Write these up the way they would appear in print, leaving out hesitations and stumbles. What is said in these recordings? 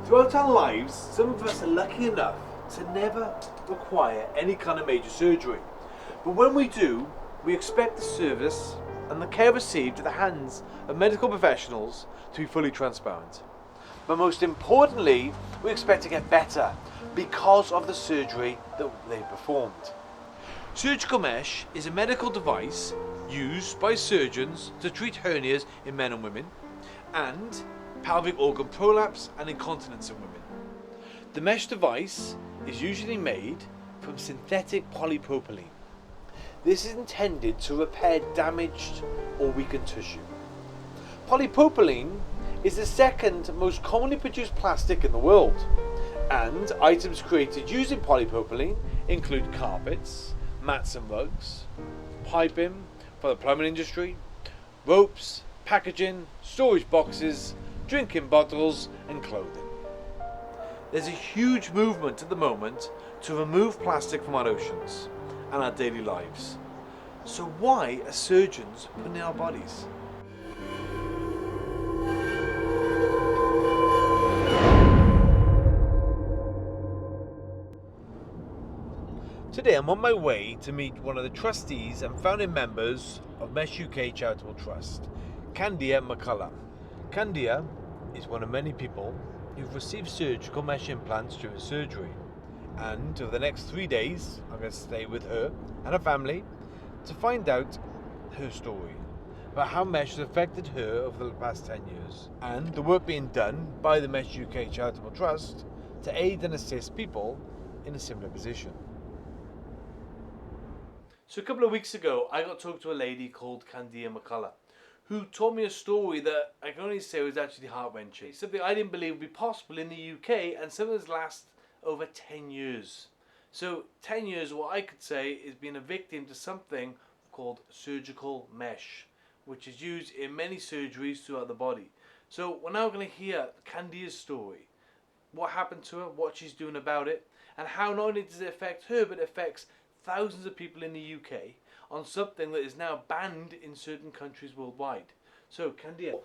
Throughout our lives, some of us are lucky enough to never require any kind of major surgery. But when we do, we expect the service and the care received at the hands of medical professionals to be fully transparent. But most importantly, we expect to get better because of the surgery that they performed. Surgical mesh is a medical device used by surgeons to treat hernias in men and women and pelvic organ prolapse and incontinence in women. The mesh device is usually made from synthetic polypropylene. This is intended to repair damaged or weakened tissue. Polypropylene is the second most commonly produced plastic in the world, and items created using polypropylene include carpets, mats and rugs, piping for the plumbing industry, ropes, packaging, storage boxes, drinking bottles and clothing. There's a huge movement at the moment to remove plastic from our oceans and our daily lives. So why are surgeons putting it in our bodies? Today I'm on my way to meet one of the trustees and founding members of Mesh UK Charitable Trust, Candia McCullough. Candia is one of many people who've received surgical mesh implants during surgery, and over the next 3 days I'm going to stay with her and her family to find out her story about how mesh has affected her over the past 10 years and the work being done by the Mesh UK Charitable Trust to aid and assist people in a similar position. So a couple of weeks ago I got talked to a lady called Candia McCullough, who told me a story that I can only say was actually heart-wrenching. Something I didn't believe would be possible in the UK, and something that's lasted over 10 years. So 10 years, what I could say is being a victim to something called surgical mesh, which is used in many surgeries throughout the body. So we're now going to hear Candia's story, what happened to her, what she's doing about it, and how not only does it affect her, but it affects thousands of people in the UK on something that is now banned in certain countries worldwide. So, Candia,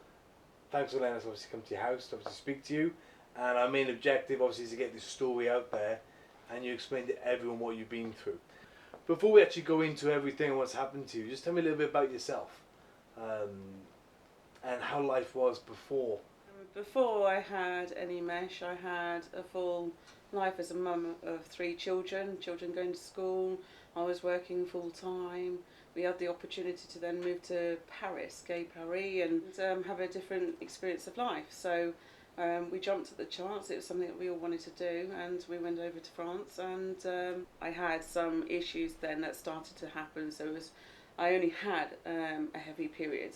thanks for letting us obviously come to your house to obviously speak to you. And our main objective obviously is to get this story out there and you explain to everyone what you've been through. Before we actually go into everything and what's happened to you, just tell me a little bit about yourself and how life was before. Before I had any mesh, I had a full life as a mum of 3 children going to school. I was working full time. We had the opportunity to then move to Paris, Gay Paris, and have a different experience of life. So we jumped at the chance. It was something that we all wanted to do, and we went over to France. And I had some issues then that started to happen. So I only had a heavy period.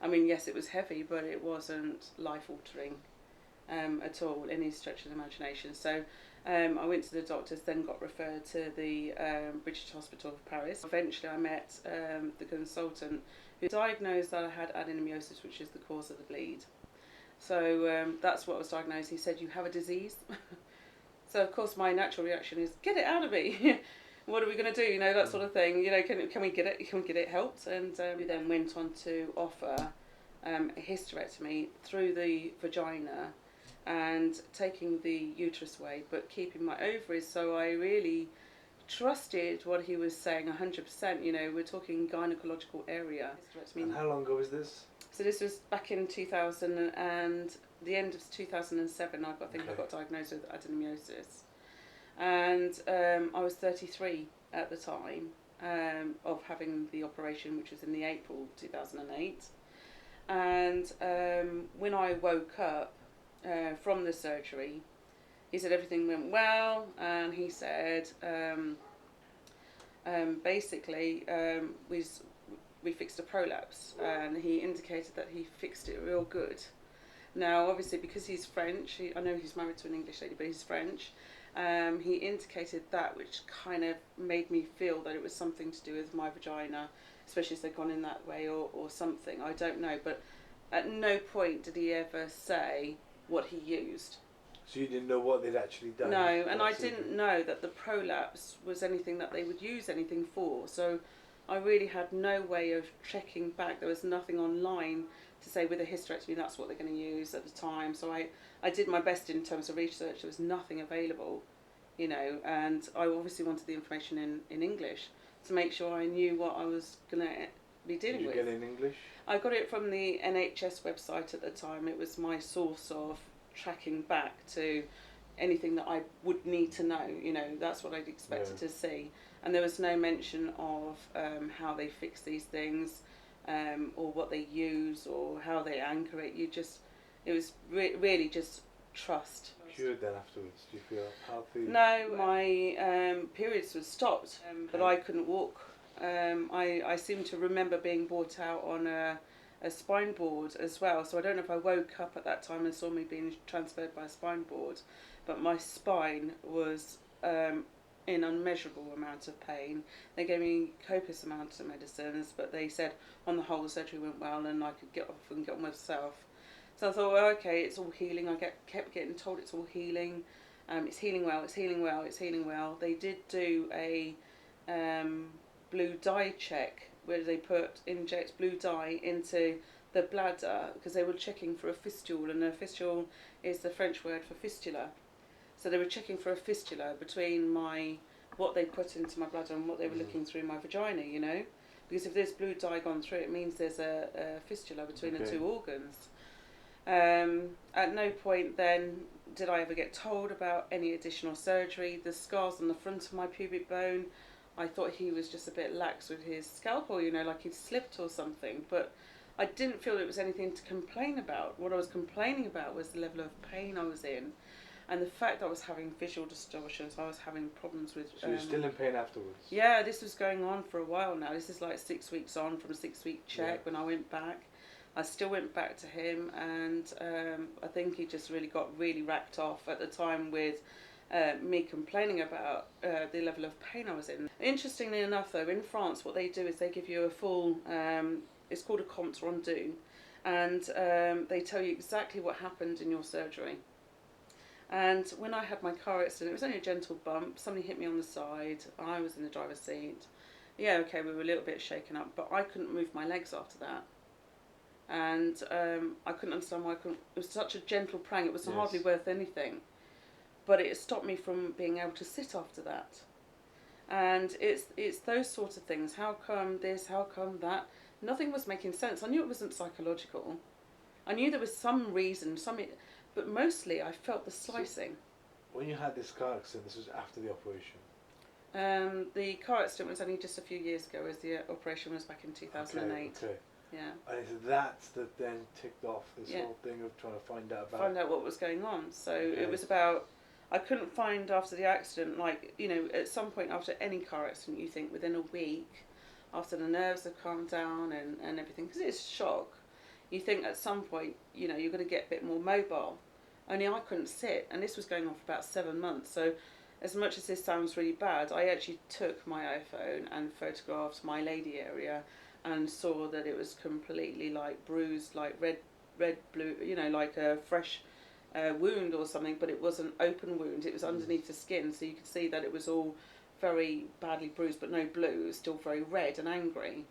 I mean, yes, it was heavy, but it wasn't life-altering at all, any stretch of the imagination. So I went to the doctors, then got referred to the British Hospital of Paris. Eventually I met the consultant who diagnosed that I had adenomyosis, which is the cause of the bleed. So that's what I was diagnosed. He said, you have a disease. So of course my natural reaction is, get it out of me. What are we going to do? You know, that sort of thing. You know, can we get it? Can we get it helped? And we then went on to offer a hysterectomy through the vagina and taking the uterus away, but keeping my ovaries. So I really trusted what he was saying 100%. You know, we're talking gynecological area. And how long ago was this? So this was back in 2000 and the end of 2007. I got diagnosed with adenomyosis. And I was 33 at the time of having the operation, which was in the April 2008. And when I woke up from the surgery, he said everything went well, and he said basically we fixed a prolapse, and he indicated that he fixed it real good. Now, obviously, because he's French, I know he's married to an English lady, but he's French. He indicated that, which kind of made me feel that it was something to do with my vagina, especially if they'd gone in that way or something. I don't know, but at no point did he ever say what he used. So you didn't know what they'd actually done? No, and I didn't know that the prolapse was anything that they would use anything for. So I really had no way of checking back. There was nothing online to say with a hysterectomy that's what they're going to use at the time. So I did my best in terms of research. There was nothing available, you know, and I obviously wanted the information in English to make sure I knew what I was going to be dealing with. Did you get it in English? I got it from the NHS website at the time. It was my source of tracking back to anything that I would need to know, you know, that's what I'd expected to see. And there was no mention of how they fix these things, or what they use or how they anchor it. It was really just trust. Cured then afterwards? Do you feel healthy? No, my periods were stopped, but I couldn't walk. I seem to remember being brought out on a spine board as well, so I don't know if I woke up at that time and saw me being transferred by a spine board, but my spine was in unmeasurable amount of pain. They gave me copious amounts of medicines, but they said on the whole the surgery went well and I could get off and get on with myself. So I thought, well, okay, it's all healing. I kept getting told it's all healing. It's healing well, it's healing well, it's healing well. They did do a blue dye check where they inject blue dye into the bladder because they were checking for a fistule, and a fistule is the French word for fistula. So they were checking for a fistula between what they put into my bladder and what they were looking through my vagina, you know. Because if there's blue dye gone through, it means there's a fistula between the two organs. At no point then did I ever get told about any additional surgery. The scars on the front of my pubic bone, I thought he was just a bit lax with his scalpel, you know, like he'd slipped or something. But I didn't feel it was anything to complain about. What I was complaining about was the level of pain I was in. And the fact that I was having visual distortions, I was having problems with... So you're still in pain afterwards? Yeah, this was going on for a while now. This is like 6 weeks on from a 6-week check when I went back. I still went back to him, and I think he just really got racked off at the time with me complaining about the level of pain I was in. Interestingly enough though, in France what they do is they give you a full, it's called a compte rendu, and they tell you exactly what happened in your surgery. And when I had my car accident, it was only a gentle bump. Somebody hit me on the side. I was in the driver's seat. Yeah, okay, we were a little bit shaken up, but I couldn't move my legs after that. And I couldn't understand why I couldn't. It was such a gentle prang. It was hardly worth anything. But it stopped me from being able to sit after that. And it's those sorts of things. How come this? How come that? Nothing was making sense. I knew it wasn't psychological. I knew there was some reason, but mostly I felt the slicing. So when you had this car accident, this was after the operation? The car accident was only just a few years ago, as the operation was back in 2008. Okay. Yeah. And it's that then ticked off this whole thing of trying to find out what was going on. So it was about, I couldn't find after the accident, like, you know, at some point after any car accident, you think within a week, after the nerves have calmed down and everything, because it's shock, you think at some point, you know, you're going to get a bit more mobile. Only I couldn't sit, and this was going on for about 7 months. So as much as this sounds really bad, I actually took my iPhone and photographed my lady area and saw that it was completely like bruised, like red, blue, you know, like a fresh wound or something, but it was an open wound. It was underneath the skin, so you could see that it was all very badly bruised, but no blue. It was still very red and angry.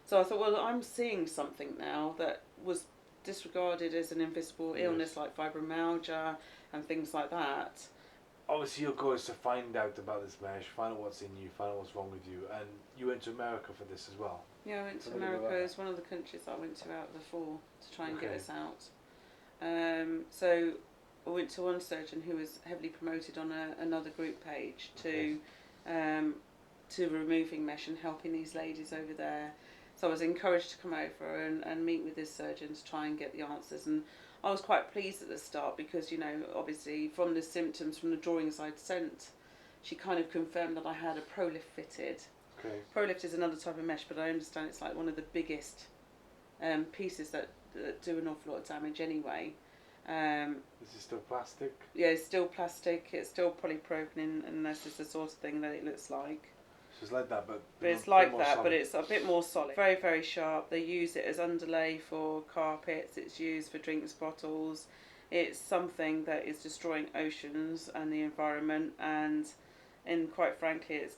So I thought, well, I'm seeing something now that was disregarded as an invisible illness like fibromyalgia and things like that. Obviously your goal is to find out about this mesh, find out what's in you, find out what's wrong with you, and you went to America for this as well. Yeah, I went to America. It's one of the countries I went to out of the 4 to try and get us out. So I went to one surgeon who was heavily promoted on another group page to removing mesh and helping these ladies over there. So I was encouraged to come over and meet with this surgeon to try and get the answers. And I was quite pleased at the start because, you know, obviously from the symptoms, from the drawings I'd sent, she kind of confirmed that I had a ProLift fitted. Okay. ProLift is another type of mesh, but I understand it's like one of the biggest pieces that do an awful lot of damage anyway. Is it still plastic? Yeah, it's still plastic. It's still polypropylene, unless it's the sort of thing that it looks like. So it's like that, but it's like that, but it's a bit more solid. Very, very sharp. They use it as underlay for carpets. It's used for drinks bottles. It's something that is destroying oceans and the environment, and And quite frankly, it's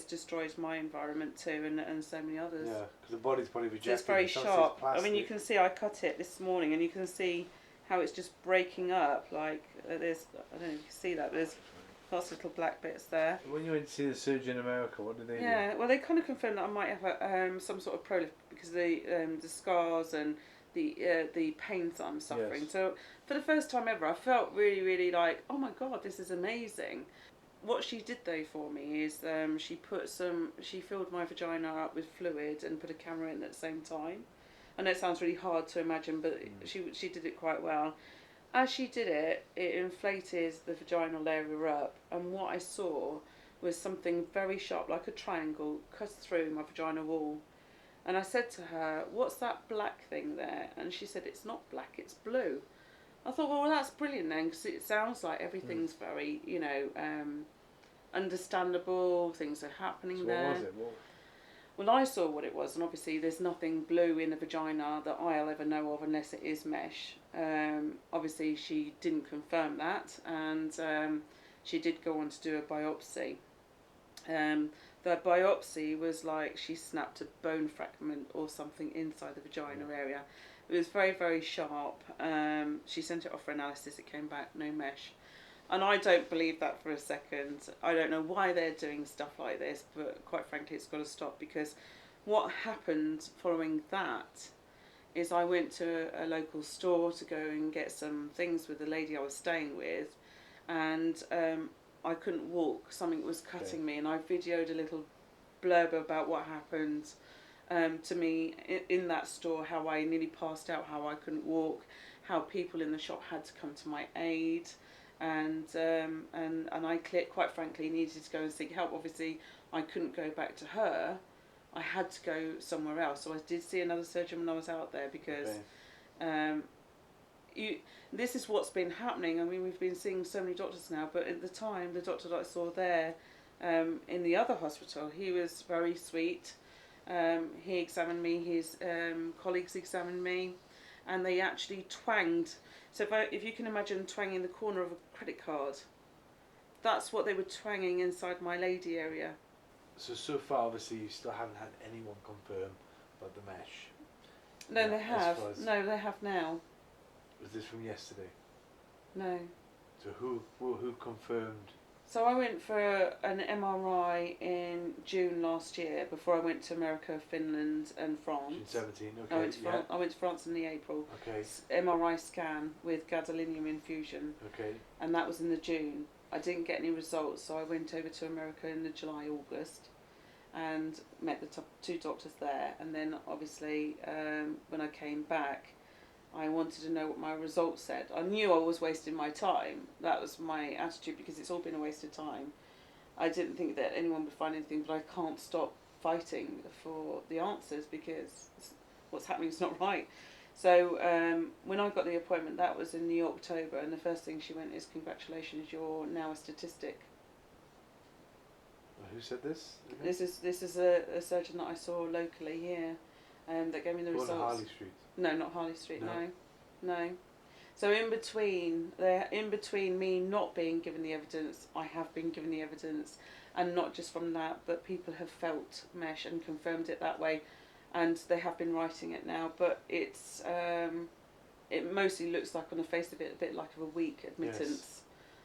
destroyed my environment too, and so many others. Yeah, because the body's probably So rejecting it's very it. sharp. It's I mean, you plastic. can see I cut it this morning, and you can see how it's just breaking up. Like there's, I don't know if you can see that. There's lots of little black bits there. When you went to see the surgeon in America, what did they do? Yeah, well, they kind of confirmed that I might have some sort of prolapse because of the scars and the pains that I'm suffering. Yes. So for the first time ever, I felt really, really like, oh my God, this is amazing. What she did though for me is she filled my vagina up with fluid and put a camera in at the same time. I know it sounds really hard to imagine, but she did it quite well. As she did it, it inflated the vaginal area up, and what I saw was something very sharp, like a triangle, cut through my vaginal wall. And I said to her, "What's that black thing there?" And she said, "It's not black, it's blue." I thought, well, that's brilliant then, because it sounds like everything's very, understandable, things are happening there. What was it? Well, I saw what it was, and obviously there's nothing blue in the vagina that I'll ever know of unless it is mesh. Obviously she didn't confirm that, and she did go on to do a biopsy. The biopsy was like she snapped a bone fragment or something inside the vagina area. It was very, very sharp. She sent it off for analysis, it came back no mesh. And I don't believe that for a second. I don't know why they're doing stuff like this, but quite frankly, it's got to stop, because what happened following that is I went to a local store to go and get some things with the lady I was staying with, and I couldn't walk. Something was cutting me, and I videoed a little blurb about what happened to me in that store, how I nearly passed out, how I couldn't walk, how people in the shop had to come to my aid. And I quite frankly needed to go and seek help. Obviously, I couldn't go back to her. I had to go somewhere else. So I did see another surgeon when I was out there, because this is what's been happening. I mean, we've been seeing so many doctors now, but at the time, the doctor that I saw there in the other hospital, he was very sweet. He examined me. His colleagues examined me, and they actually twanged. So if you can imagine twanging the corner of a credit card, that's what they were twanging inside my lady area. So far, obviously, you still haven't had anyone confirm about the mesh. No, they have. No, they have now. Was this from yesterday? No. So who confirmed? So I went for an MRI in June last year, before I went to America, Finland and France. June 17, okay. I went to France in the April. Okay. MRI scan with gadolinium infusion. Okay. And that was in the June. I didn't get any results, so I went over to America in the July, August, and met the two doctors there. And then obviously when I came back, I wanted to know what my results said. I knew I was wasting my time. That was my attitude, because it's all been a waste of time. I didn't think that anyone would find anything, but I can't stop fighting for the answers, because what's happening is not right. So when I got the appointment, that was in the October, and the first thing she went is, "Congratulations, you're now a statistic." Who said this? This is a surgeon that I saw locally here, that gave me the results. On Harley Street. No, not Harley Street. No. So in between me not being given the evidence, I have been given the evidence, and not just from that, but people have felt mesh and confirmed it that way, and they have been writing it now. But it's it mostly looks like on the face of it a bit like of a weak admittance. Yes.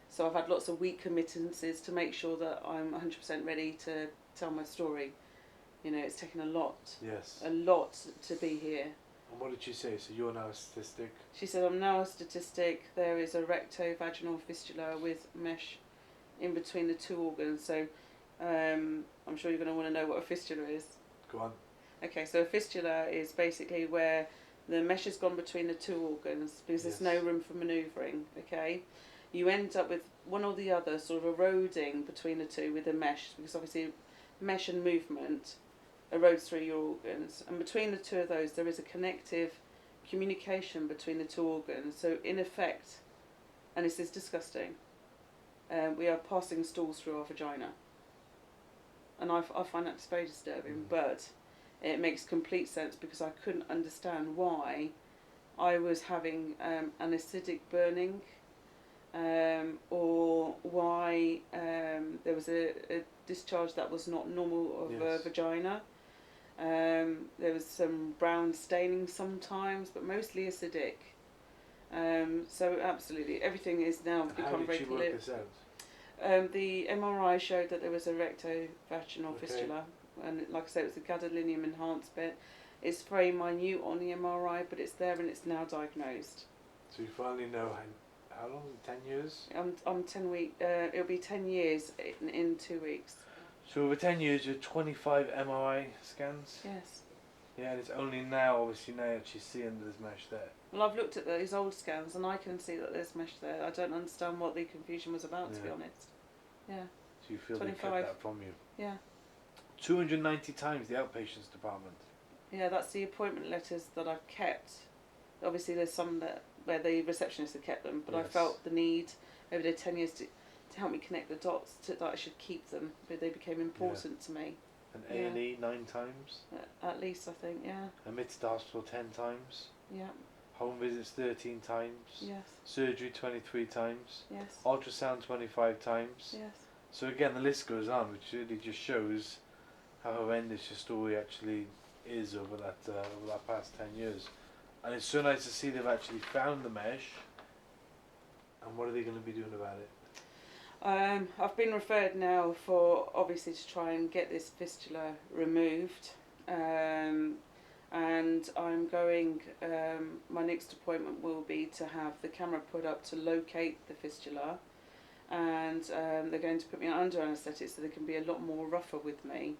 So I've had lots of weak admittances to make sure that I'm 100% ready to tell my story. You know, it's taken a lot to be here. And what did she say? So you're now a statistic? She said, "I'm now a statistic. There is a recto-vaginal fistula with mesh in between the two organs." So I'm sure you're going to want to know what a fistula is. Go on. Okay, so a fistula is basically where the mesh has gone between the two organs, because there's no room for manoeuvring, okay? You end up with one or the other sort of eroding between the two with the mesh, because obviously mesh and movement erodes through your organs, and between the two of those there is a connective communication between the two organs. So in effect, and this is disgusting, we are passing stools through our vagina, and I find that very disturbing, but it makes complete sense, because I couldn't understand why I was having acidic burning, or why there there was a discharge that was not normal of a vagina. There was some brown staining sometimes, but mostly acidic. So absolutely, everything is now become very clear. How did you work this out? The MRI showed that there was a rectovaginal fistula, and like I said, it was a gadolinium enhanced bit. It's very minute on the MRI, but it's there and it's now diagnosed. So you finally know how long? 10 years? I'm 10 weeks. It'll be 10 years in 2 weeks. So over 10 years, you're 25 MRI scans? Yes. Yeah, and it's only now, obviously, now that you see there's mesh there. Well, I've looked at these old scans and I can see that there's mesh there. I don't understand what the confusion was about, to be honest. Yeah. So you feel 25. they kept that from you? Yeah. 290 times the outpatients department. Yeah, that's the appointment letters that I've kept. Obviously, there's some where the receptionist had kept them, but I felt the need over the 10 years to help me connect the dots that I should keep them, but they became important to me. And A&E 9 times? At least, I think, yeah. Amidst hospital 10 times? Yeah. Home visits 13 times? Yes. Surgery 23 times? Yes. Ultrasound 25 times? Yes. So again, the list goes on, which really just shows how horrendous your story actually is over that past 10 years. And it's so nice to see they've actually found the mesh. And what are they going to be doing about it? I've been referred now for, obviously, to try and get this fistula removed. And I'm going, my next appointment will be to have the camera put up to locate the fistula. And they're going to put me under anaesthetic so they can be a lot more rougher with me.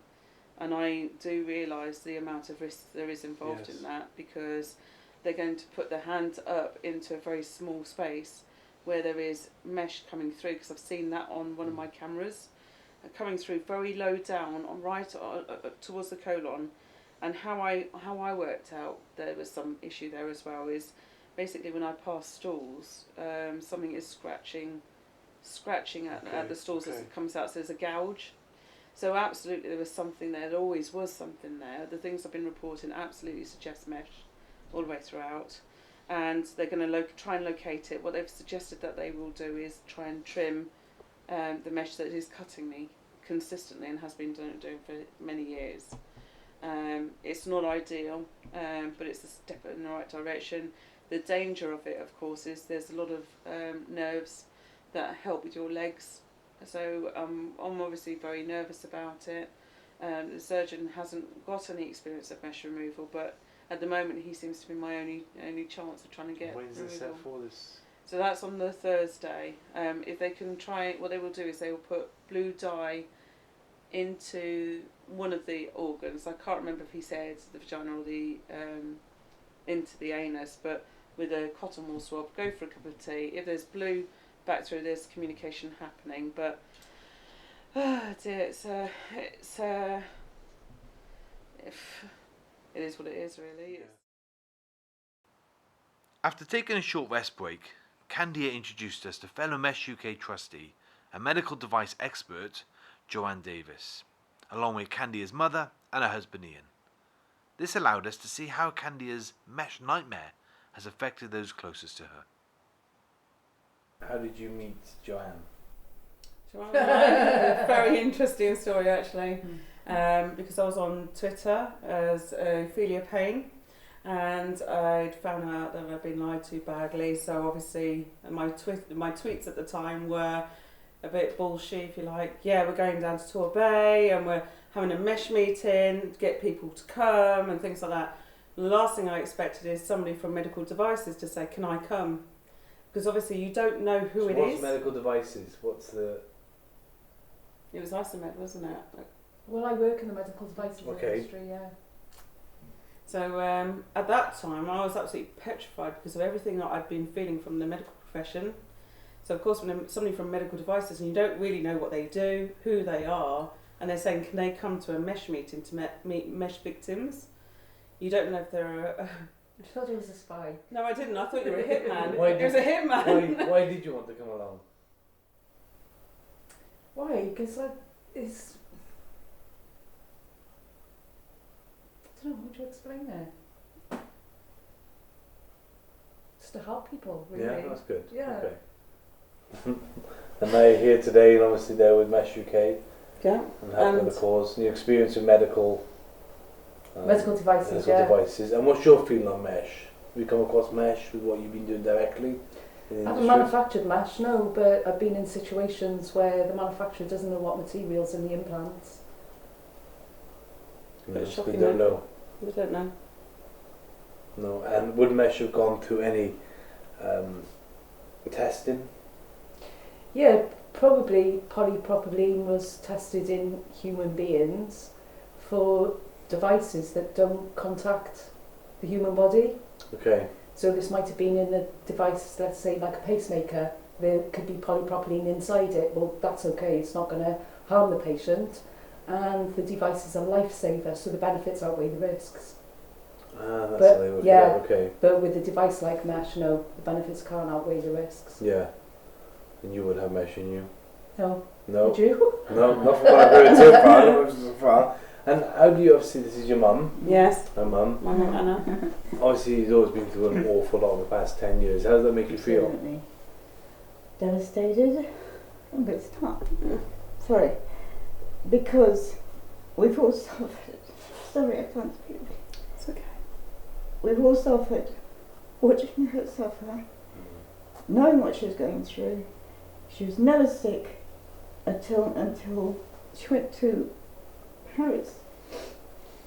And I do realise the amount of risk there is involved in that, because they're going to put their hand up into a very small space where there is mesh coming through, because I've seen that on one of my cameras, coming through very low down, right towards the colon. And how I worked out there was some issue there as well is basically when I pass stools, something is scratching at the stools as it comes out, so there's a gouge. So absolutely there was something there, there always was something there. The things I've been reporting absolutely suggest mesh all the way throughout. And they're going to try and locate it. What they've suggested that they will do is try and trim the mesh that is cutting me consistently and has been doing for many years. It's not ideal, but it's a step in the right direction. The danger of it, of course, is there's a lot of nerves that help with your legs. So I'm obviously very nervous about it. The surgeon hasn't got any experience of mesh removal, but at the moment he seems to be my only chance of trying to get When's removal. it set for this? So that's on the Thursday. If they can try, what they will do is they will put blue dye into one of the organs. I can't remember if he said the vagina or the into the anus, but with a cotton wool swab, go for a cup of tea. If there's blue back through, there's communication happening. But dear, it is what it is, really. Yeah. After taking a short rest break, Candia introduced us to fellow Mesh UK trustee and medical device expert Joanne Davis, along with Candia's mother and her husband Ian. This allowed us to see how Candia's mesh nightmare has affected those closest to her. How did you meet Joanne? Very interesting story, actually. Because I was on Twitter as Ophelia Payne, and I'd found out that I'd been lied to badly. So obviously my tweets at the time were a bit bullshit, if you like. Yeah, we're going down to Torbay and we're having a mesh meeting to get people to come and things like that. The last thing I expected is somebody from Medical Devices to say, "Can I come?" Because obviously you don't know who it is. What's Medical Devices? What's the... It was Isomed, wasn't it? Well, I work in the medical devices industry, yeah. So at that time I was absolutely petrified because of everything that I'd been feeling from the medical profession. So of course when somebody from Medical Devices and you don't really know what they do, who they are, and they're saying can they come to a mesh meeting to meet mesh victims, you don't know if they're I thought he was a spy. No, I didn't. I thought you were a hitman. It was a hitman. Why did you want to come along? Why? Because it's... I don't know, how to explain that. Just to help people, really. Yeah, that's good. Yeah. Okay. And now you're here today, and obviously there with Mesh UK Yeah. and helping with the cause. And your experience with medical devices, devices. And what's your feeling on Mesh? Have you come across Mesh with what you've been doing directly? I haven't manufactured mesh, no, but I've been in situations where the manufacturer doesn't know what materials in the implants. It's we shocking, don't know. We don't know. No, and would Mesh have gone through any testing? Yeah, probably polypropylene was tested in human beings for devices that don't contact the human body. Okay. So this might have been in a device, let's say like a pacemaker, there could be polypropylene inside it. Well, that's okay, it's not going to harm the patient. And the device is a lifesaver, so the benefits outweigh the risks. Ah, that's But, how they would yeah. okay. But with a device like Mesh, no, the benefits can't outweigh the risks. Yeah. And you would have Mesh in you? No. No. Would you? No, not from what I've heard so far. Not so far. And how do you, obviously this is your mum? Yes. My mum. My mum Anna. Obviously he's always been through an awful lot in the past 10 years. How does that make you feel? Absolutely. Devastated. I'm going to start. Sorry. Because we've all suffered. Sorry, I can't speak. It's okay. We've all suffered. Watching her suffer. Knowing what she was going through. She was never sick until she went to Paris,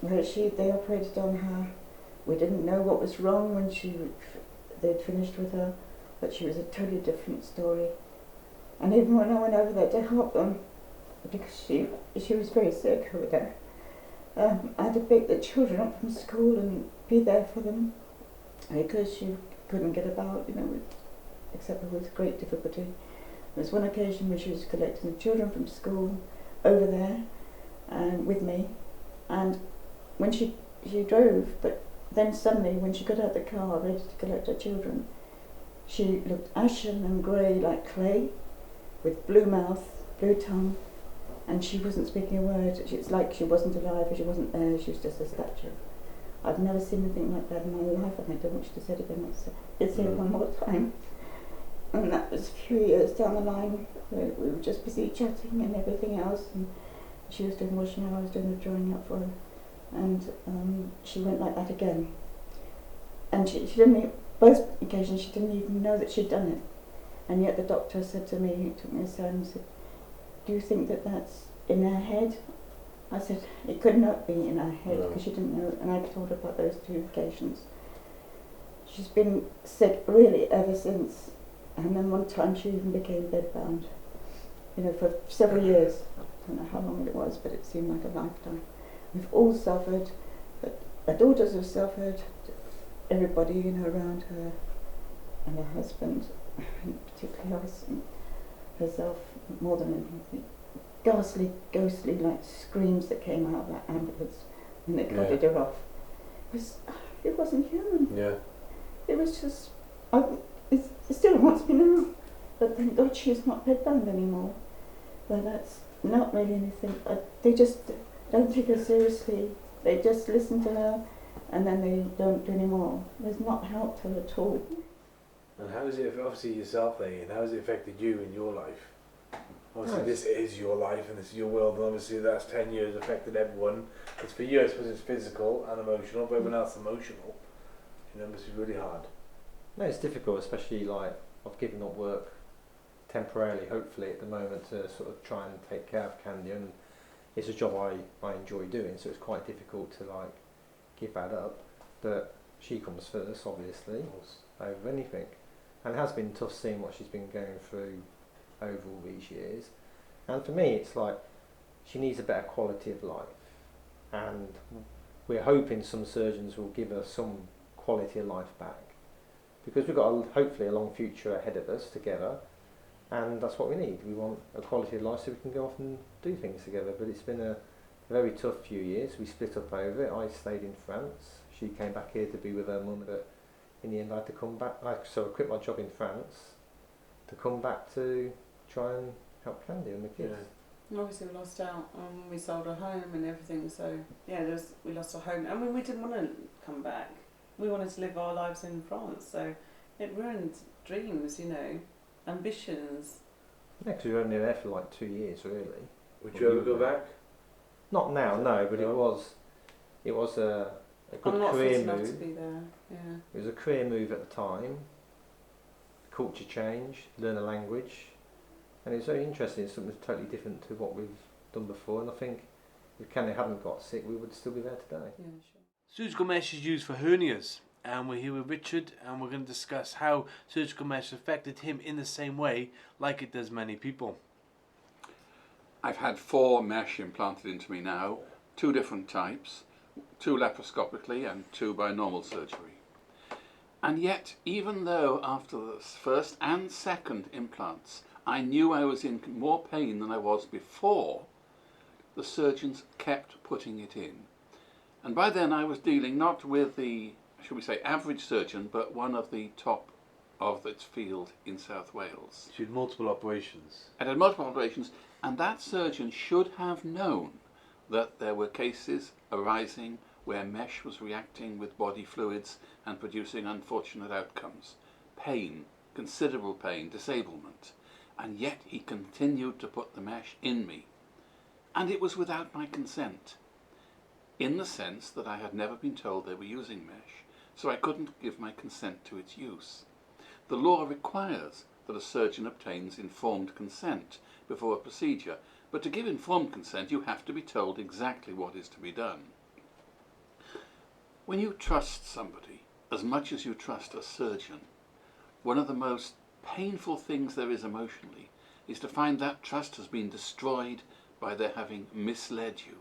where they operated on her. We didn't know what was wrong when they'd finished with her, but she was a totally different story. And even when I went over there to help them, because she was very sick over there, I had to pick the children up from school and be there for them, because she couldn't get about, except with great difficulty. There was one occasion where she was collecting the children from school over there and with me, and when she drove, but then suddenly when she got out the car ready to collect her children, she looked ashen and grey like clay, with blue mouth, blue tongue, and she wasn't speaking a word. It's like she wasn't alive, she wasn't there, she was just a statue. I've never seen anything like that in my life, and I don't want you to say it again. Let's say it one more time. And that was a few years down the line, where we were just busy chatting and everything else, and she was doing washing, I was doing the drawing up for her, and she went like that again. And she didn't, both occasions she didn't even know that she'd done it. And yet the doctor said to me, he took me aside and said, "Do you think that that's in her head?" I said, "It could not be in her head," because she didn't know, and I told her about those two occasions. She's been sick really ever since, and then one time she even became bedbound, for several years. I don't know how long it was, but it seemed like a lifetime. We've all suffered, but her daughters have suffered, everybody around her, and her husband, particularly us, and herself more than anything. Ghostly like screams that came out of that ambulance when they carted her off. It wasn't human. Yeah. It was just, it still wants me now, but thank God she's not bedbound anymore. But that's not really anything. They just don't take her seriously. They just listen to her, and then they don't do any more. There's not helped her at all. And how has it, obviously yourself there, and how has it affected you in your life? Obviously this is your life and this is your world, and obviously the last 10 years affected everyone. Because for you I suppose it's physical and emotional, but everyone else emotional. It must be really hard. No, it's difficult, especially like I've given up work temporarily, hopefully at the moment, to sort of try and take care of Candia, and it's a job I enjoy doing, so it's quite difficult to like give that up. But she comes first, obviously, over anything, and it has been tough seeing what she's been going through over all these years. And for me, it's like she needs a better quality of life, and we're hoping some surgeons will give her some quality of life back, because we've got hopefully a long future ahead of us together, and that's what we need. We want a quality of life so we can go off and do things together. But it's been a very tough few years. We split up over it. I stayed in France, she came back here to be with her mum, but in the end I had to come back. So I quit my job in France to come back to try and help Candia and the kids. Yeah. Obviously we lost out, we sold our home and everything, so yeah, we lost our home. I mean, we didn't want to come back. We wanted to live our lives in France, so it ruined dreams, ambitions. Yeah, because we were only there for like 2 years, really. Would you ever go back? Not now, no, but No. it was a good I'm not career fit enough to move. be there. Yeah. It was a career move at the time. Culture change, learn a language, and it's very interesting. It's something totally different to what we've done before. And I think if Candia hadn't got sick, we would still be there today. Yeah, sure. Surgical mesh is used for hernias, and we're here with Richard, and we're going to discuss how surgical mesh affected him in the same way like it does many people. I've had 4 mesh implanted into me now, 2 different types, 2 laparoscopically and 2 by normal surgery. And yet, even though after the first and second implants I knew I was in more pain than I was before, the surgeons kept putting it in. And by then I was dealing not with the, should we say, average surgeon, but one of the top of its field in South Wales. She had multiple operations. And had multiple operations, and that surgeon should have known that there were cases arising where mesh was reacting with body fluids and producing unfortunate outcomes. Pain, considerable pain, disablement. And yet he continued to put the mesh in me. And it was without my consent, in the sense that I had never been told they were using mesh, so I couldn't give my consent to its use. The law requires that a surgeon obtains informed consent before a procedure, but to give informed consent you have to be told exactly what is to be done. When you trust somebody as much as you trust a surgeon, one of the most painful things there is emotionally is to find that trust has been destroyed by their having misled you.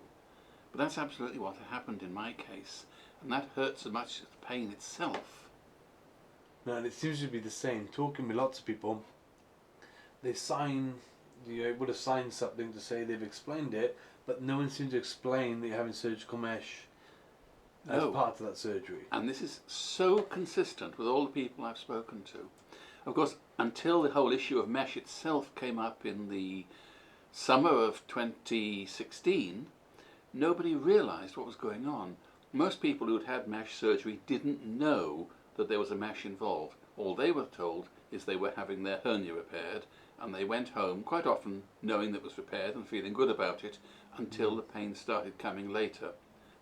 But that's absolutely what happened in my case, and that hurts as much as the pain itself. No, and it seems to be the same. Talking with lots of people, they sign, you would have signed something to say they've explained it, but no one seems to explain that you're having surgical mesh as part of that surgery. And this is so consistent with all the people I've spoken to. Of course, until the whole issue of mesh itself came up in the summer of 2016, nobody realised what was going on. Most people who'd had mesh surgery didn't know that there was a mesh involved. All they were told is they were having their hernia repaired, and they went home quite often knowing that it was repaired and feeling good about it until the pain started coming later.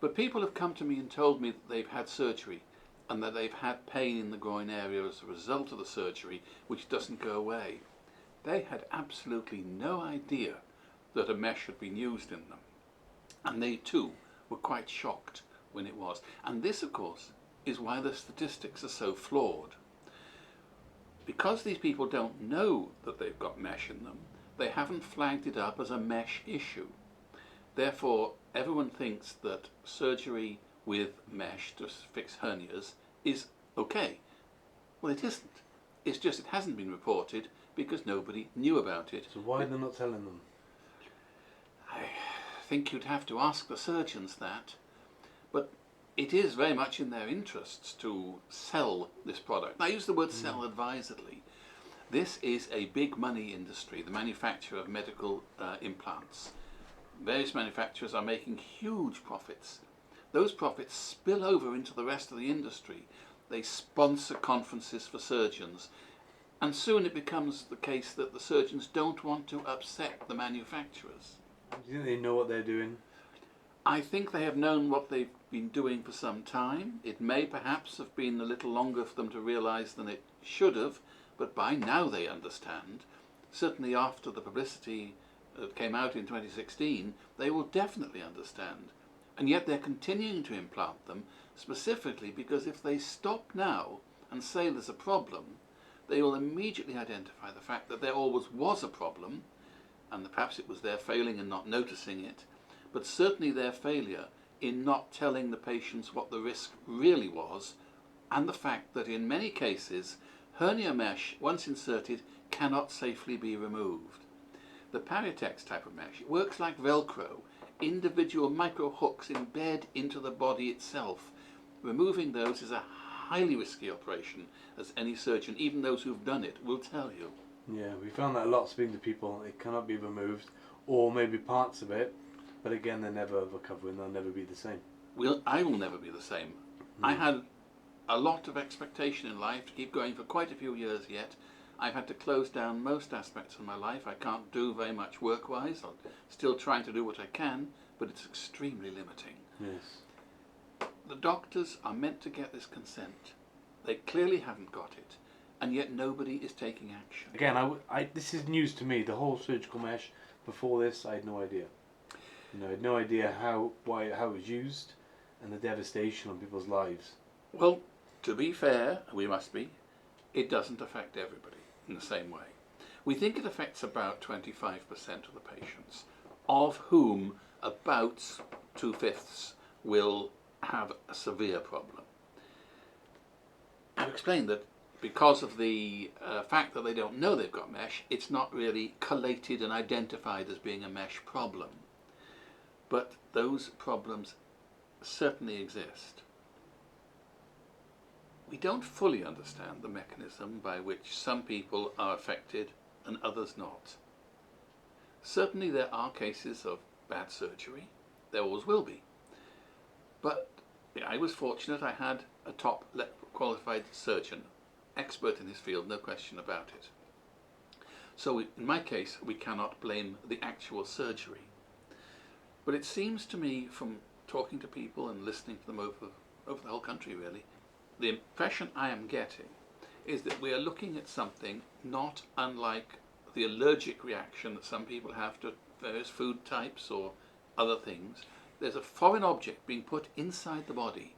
But people have come to me and told me that they've had surgery and that they've had pain in the groin area as a result of the surgery which doesn't go away. They had absolutely no idea that a mesh had been used in them, and they too were quite shocked when it was. And this, of course, is why the statistics are so flawed. Because these people don't know that they've got mesh in them, they haven't flagged it up as a mesh issue. Therefore, everyone thinks that surgery with mesh to fix hernias is okay. Well, it isn't. It's just it hasn't been reported because nobody knew about it. So why are they not telling them? I think you'd have to ask the surgeons that. But it is very much in their interests to sell this product. I use the word sell advisedly. This is a big money industry, the manufacture of medical implants. Various manufacturers are making huge profits. Those profits spill over into the rest of the industry. They sponsor conferences for surgeons, and soon it becomes the case that the surgeons don't want to upset the manufacturers. Do you think they know what they're doing? I think they have known what they've been doing for some time. It may perhaps have been a little longer for them to realise than it should have, but by now they understand. Certainly after the publicity that came out in 2016, they will definitely understand. And yet they're continuing to implant them, specifically because if they stop now and say there's a problem, they will immediately identify the fact that there always was a problem, and perhaps it was their failing in not noticing it, but certainly their failure in not telling the patients what the risk really was, and the fact that in many cases hernia mesh, once inserted, cannot safely be removed. The Paritex type of mesh, it works like Velcro. Individual micro hooks embed into the body itself. Removing those is a highly risky operation, as any surgeon, even those who've done it, will tell you. Yeah, we found that a lot speaking to people. It cannot be removed, or maybe parts of it, but again they're never recovering, they'll never be the same. I will never be the same. I had a lot of expectation in life to keep going for quite a few years yet, I've had to close down most aspects of my life. I can't do very much work-wise. I'm still trying to do what I can, but it's extremely limiting. Yes. The doctors are meant to get this consent. They clearly haven't got it, and yet nobody is taking action. Again, this is news to me. The whole surgical mesh. Before this, I had no idea. I had no idea how it was used, and the devastation on people's lives. Well, to be fair, we must be, it doesn't affect everybody in the same way. We think it affects about 25% of the patients, of whom about 2/5 will have a severe problem. I've explained that because of the fact that they don't know they've got mesh, it's not really collated and identified as being a mesh problem. But those problems certainly exist. We don't fully understand the mechanism by which some people are affected and others not. Certainly there are cases of bad surgery. There always will be. But I was fortunate. I had a top qualified surgeon, expert in his field, no question about it. So in my case, we cannot blame the actual surgery. But it seems to me, from talking to people and listening to them over the whole country really, the impression I am getting is that we are looking at something not unlike the allergic reaction that some people have to various food types or other things. There's a foreign object being put inside the body,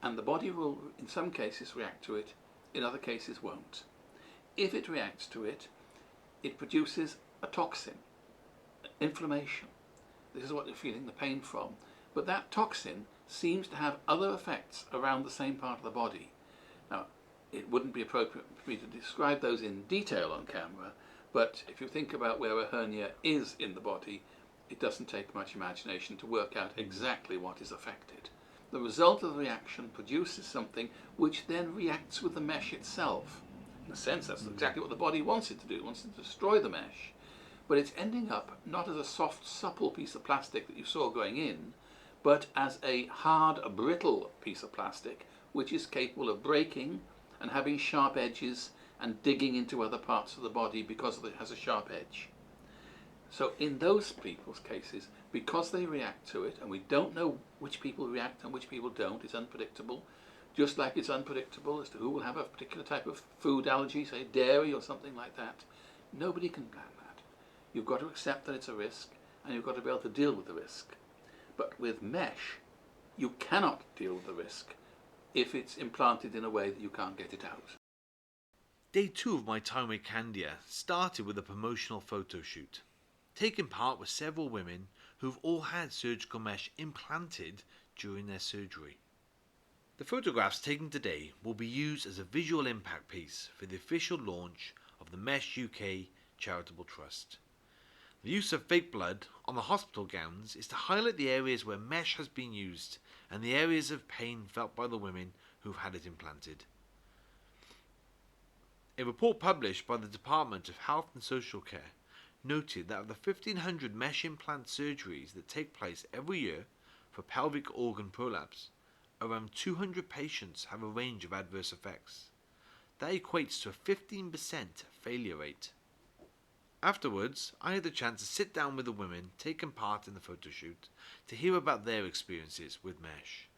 and the body will in some cases react to it, in other cases won't. If it reacts to it, it produces a toxin, inflammation. This is what you're feeling the pain from. But that toxin seems to have other effects around the same part of the body. Now, it wouldn't be appropriate for me to describe those in detail on camera, but if you think about where a hernia is in the body, it doesn't take much imagination to work out exactly what is affected. The result of the reaction produces something which then reacts with the mesh itself. In a sense, that's exactly what the body wants it to do. It wants to destroy the mesh. But it's ending up not as a soft, supple piece of plastic that you saw going in, but as a hard, brittle piece of plastic which is capable of breaking and having sharp edges and digging into other parts of the body because it has a sharp edge. So in those people's cases, because they react to it, and we don't know which people react and which people don't, it's unpredictable, just like it's unpredictable as to who will have a particular type of food allergy, say dairy or something like that. Nobody can plan that. You've got to accept that it's a risk, and you've got to be able to deal with the risk. But with mesh, you cannot deal with the risk if it's implanted in a way that you can't get it out. Day 2 of my time with Candia started with a promotional photo shoot, taking part with several women who've all had surgical mesh implanted during their surgery. The photographs taken today will be used as a visual impact piece for the official launch of the Mesh UK Charitable Trust. The use of fake blood on the hospital gowns is to highlight the areas where mesh has been used and the areas of pain felt by the women who've had it implanted. A report published by the Department of Health and Social Care noted that of the 1,500 mesh implant surgeries that take place every year for pelvic organ prolapse, around 200 patients have a range of adverse effects. That equates to a 15% failure rate. Afterwards, I had the chance to sit down with the women taking part in the photo shoot to hear about their experiences with mesh.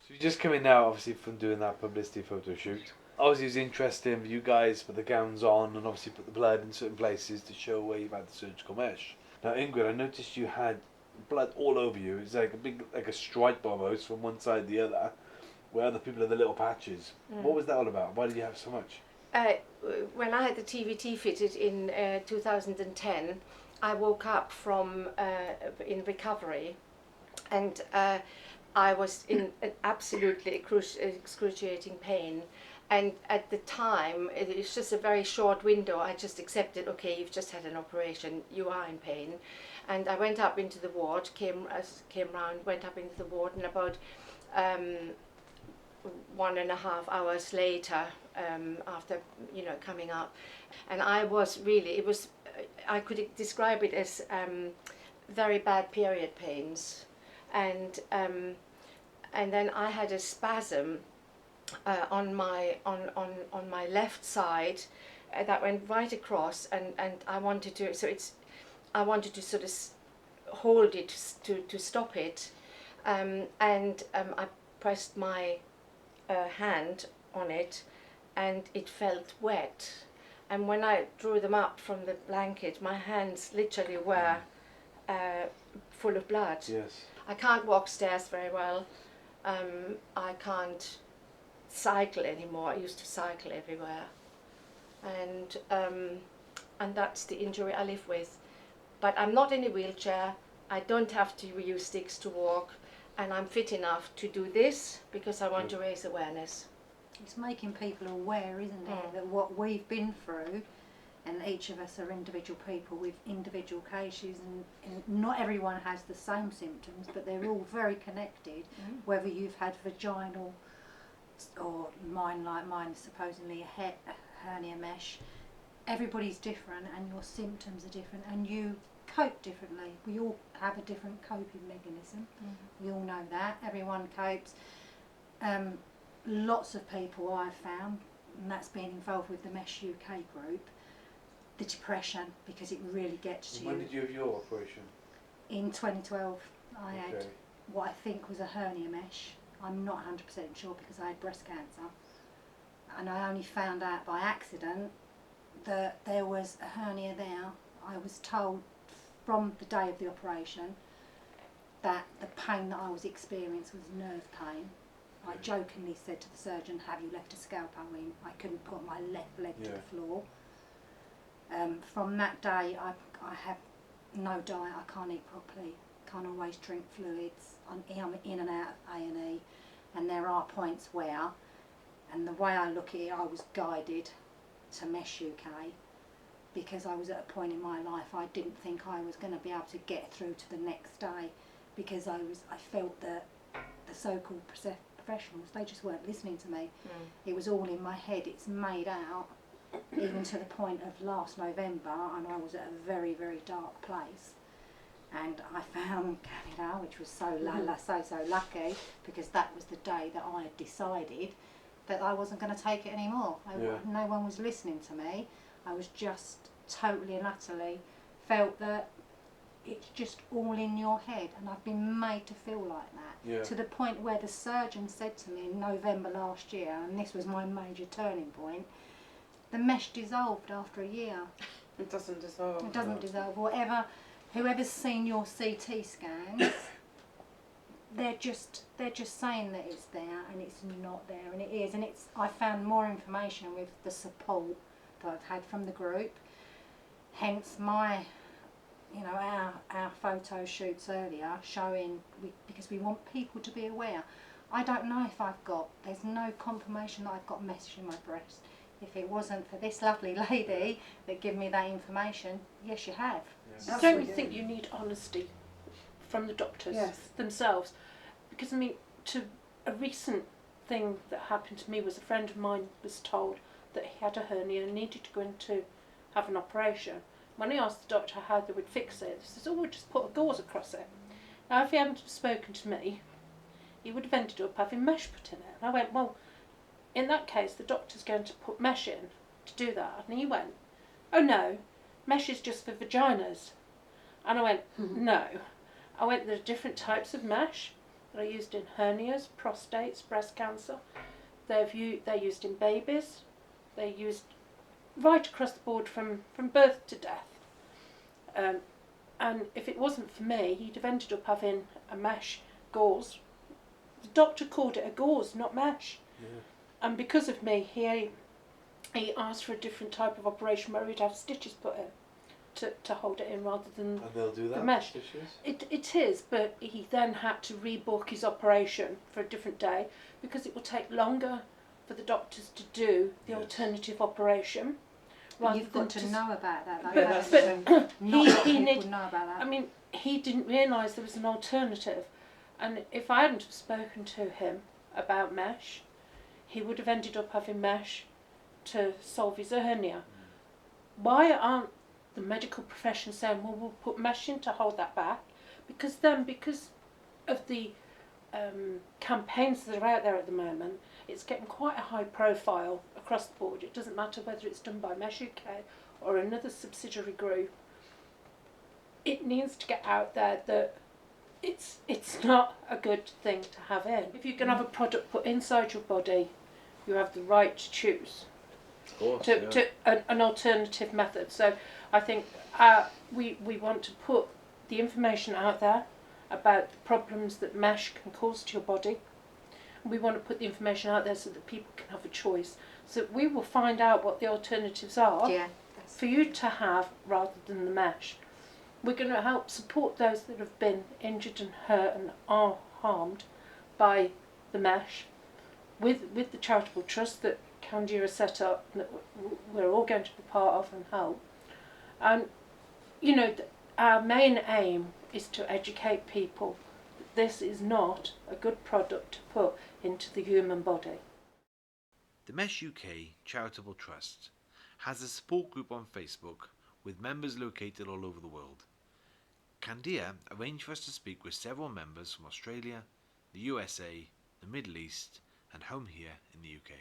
So you just come in now, obviously, from doing that publicity photo shoot. Obviously, it was interesting for you guys put the gowns on and obviously put the blood in certain places to show where you've had the surgical mesh. Now, Ingrid, I noticed you had blood all over you. It's like a big, like a stripe almost from one side to the other, where other people have the little patches. What was that all about? Why did you have so much? When I had the TVT fitted in 2010, I woke up from in recovery, and I was in an absolutely excruciating pain. And at the time, it was just a very short window. I just accepted, okay, you've just had an operation, you are in pain. And I went up into the ward, came round, went up into the ward, and about 1.5 hours later, after coming up, and I was really, I could describe it as very bad period pains, and then I had a spasm on my left side, that went right across, and I wanted to, I wanted to sort of hold it to stop it, and I pressed my hand on it, and it felt wet. And when I drew them up from the blanket, my hands literally were full of blood. Yes. I can't walk stairs very well. I can't cycle anymore. I used to cycle everywhere, and that's the injury I live with. But I'm not in a wheelchair. I don't have to use sticks to walk, and I'm fit enough to do this because I want to raise awareness. It's making people aware, isn't it, that what we've been through, and each of us are individual people with individual cases, and not everyone has the same symptoms, but they're all very connected, whether you've had vaginal, or mine is supposedly a hernia mesh. Everybody's different, and your symptoms are different, and you cope differently. We all have a different coping mechanism. We all know that. Everyone copes. Lots of people I've found, and that's been involved with the Mesh UK group, the depression, because it really gets to you. When did you have your operation? In 2012, I had what I think was a hernia mesh. I'm not 100% sure because I had breast cancer, and I only found out by accident that there was a hernia there. I was told from the day of the operation that the pain that I was experiencing was nerve pain. I jokingly said to the surgeon, "Have you left a scalpel in?" I couldn't put my left leg to the floor. From that day, I have no diet. I can't eat properly. Can't always drink fluids. I'm in and out of A&E, and there are points where, and the way I look at it, I was guided to Mesh UK because I was at a point in my life I didn't think I was going to be able to get through to the next day, because I felt that the so-called professionals, they just weren't listening to me. It was all in my head. It's made out, even to the point of last November, and I was at a very, very dark place, and I found Candia, which was so lucky, because that was the day that I had decided that I wasn't going to take it anymore. No one was listening to me. I was just totally and utterly felt that it's just all in your head, and I've been made to feel like that, to the point where the surgeon said to me in November last year, and this was my major turning point, the mesh dissolved after a year. It doesn't dissolve. It doesn't dissolve. Whoever's seen your CT scans, they're just saying that it's there, and it's not there, and it is. And I found more information with the support that I've had from the group, hence my, our photo shoots earlier showing, because we want people to be aware. I don't know if there's no confirmation that I've got mesh in my breast. If it wasn't for this lovely lady that gave me that information, yes, you have. Yes. Don't you think you need honesty from the doctors themselves? Because to a recent thing that happened to me was a friend of mine was told that he had a hernia and needed to go in to have an operation. When I asked the doctor how they would fix it, they said, "Oh, we'll just put a gauze across it." Now, if he hadn't spoken to me, he would have ended up having mesh put in it. And I went, "Well, in that case, the doctor's going to put mesh in to do that." And he went, "Oh no, mesh is just for vaginas." And I went, "No." I went, "There are different types of mesh that are used in hernias, prostates, breast cancer. They're used in babies. They're used right across the board from birth to death. And if it wasn't for me, he'd have ended up having a mesh gauze. The doctor called it a gauze, not mesh. And because of me, he asked for a different type of operation where he'd have stitches put in to hold it in rather than And they'll do that, the mesh. stitches? It is, but he then had to rebook his operation for a different day because it will take longer for the doctors to do the alternative operation. You've got to know about that. But people know about that. He didn't realise there was an alternative, and if I hadn't have spoken to him about mesh, he would have ended up having mesh to solve his hernia. Why aren't the medical profession saying, "Well, we'll put mesh in to hold that back"? Because of the campaigns that are out there at the moment, it's getting quite a high profile across the board. It doesn't matter whether it's done by Mesh UK or another subsidiary group. It needs to get out there that it's not a good thing to have in. If you can have a product put inside your body, you have the right to choose. Of course, to an alternative method. So I think we want to put the information out there about the problems that mesh can cause to your body. We want to put the information out there so that people can have a choice. So we will find out what the alternatives are for you to have rather than the mesh. We're going to help support those that have been injured and hurt and are harmed by the mesh with the charitable trust that Candia has set up, that we're all going to be part of and help. And you know, our main aim is to educate people that this is not a good product to put into the human body. The Mesh UK Charitable Trust has a support group on Facebook with members located all over the world. Candia arranged for us to speak with several members from Australia, the USA, the Middle East, and home here in the UK.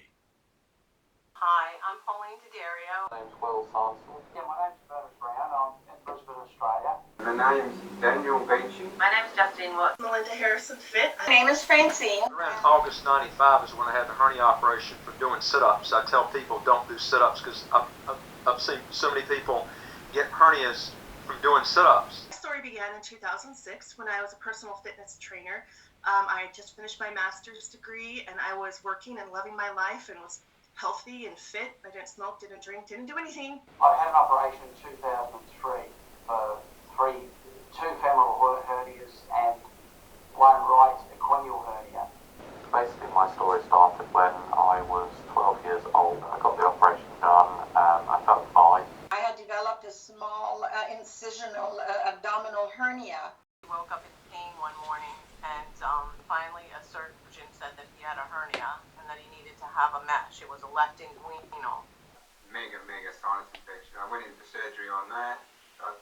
Hi, I'm Pauline D'Addario. My name's Will Sampson. Yeah, my name's Bernard Brown. I'm in Brisbane, Australia. My name's Daniel Beachy. My name's Justine Watts. Melinda Harrison Fit. My name is Francine. Around August 95 is when I had the hernia operation for doing sit-ups. I tell people don't do sit-ups because I've seen so many people get hernias from doing sit-ups. My story began in 2006 when I was a personal fitness trainer. I had just finished my master's degree and I was working and loving my life and was healthy and fit. I didn't smoke, didn't drink, didn't do anything. I had an operation in 2003 for two femoral hernias and one right equineal hernia. Basically, my story started when I was 12 years old. I got the operation done. I felt fine. I had developed a small incisional abdominal hernia. I woke up in pain one morning and finally a surgeon said that he had a hernia and that he needed to have a mesh. It was a left-inguinal. Mega sinus infection. I went into surgery on that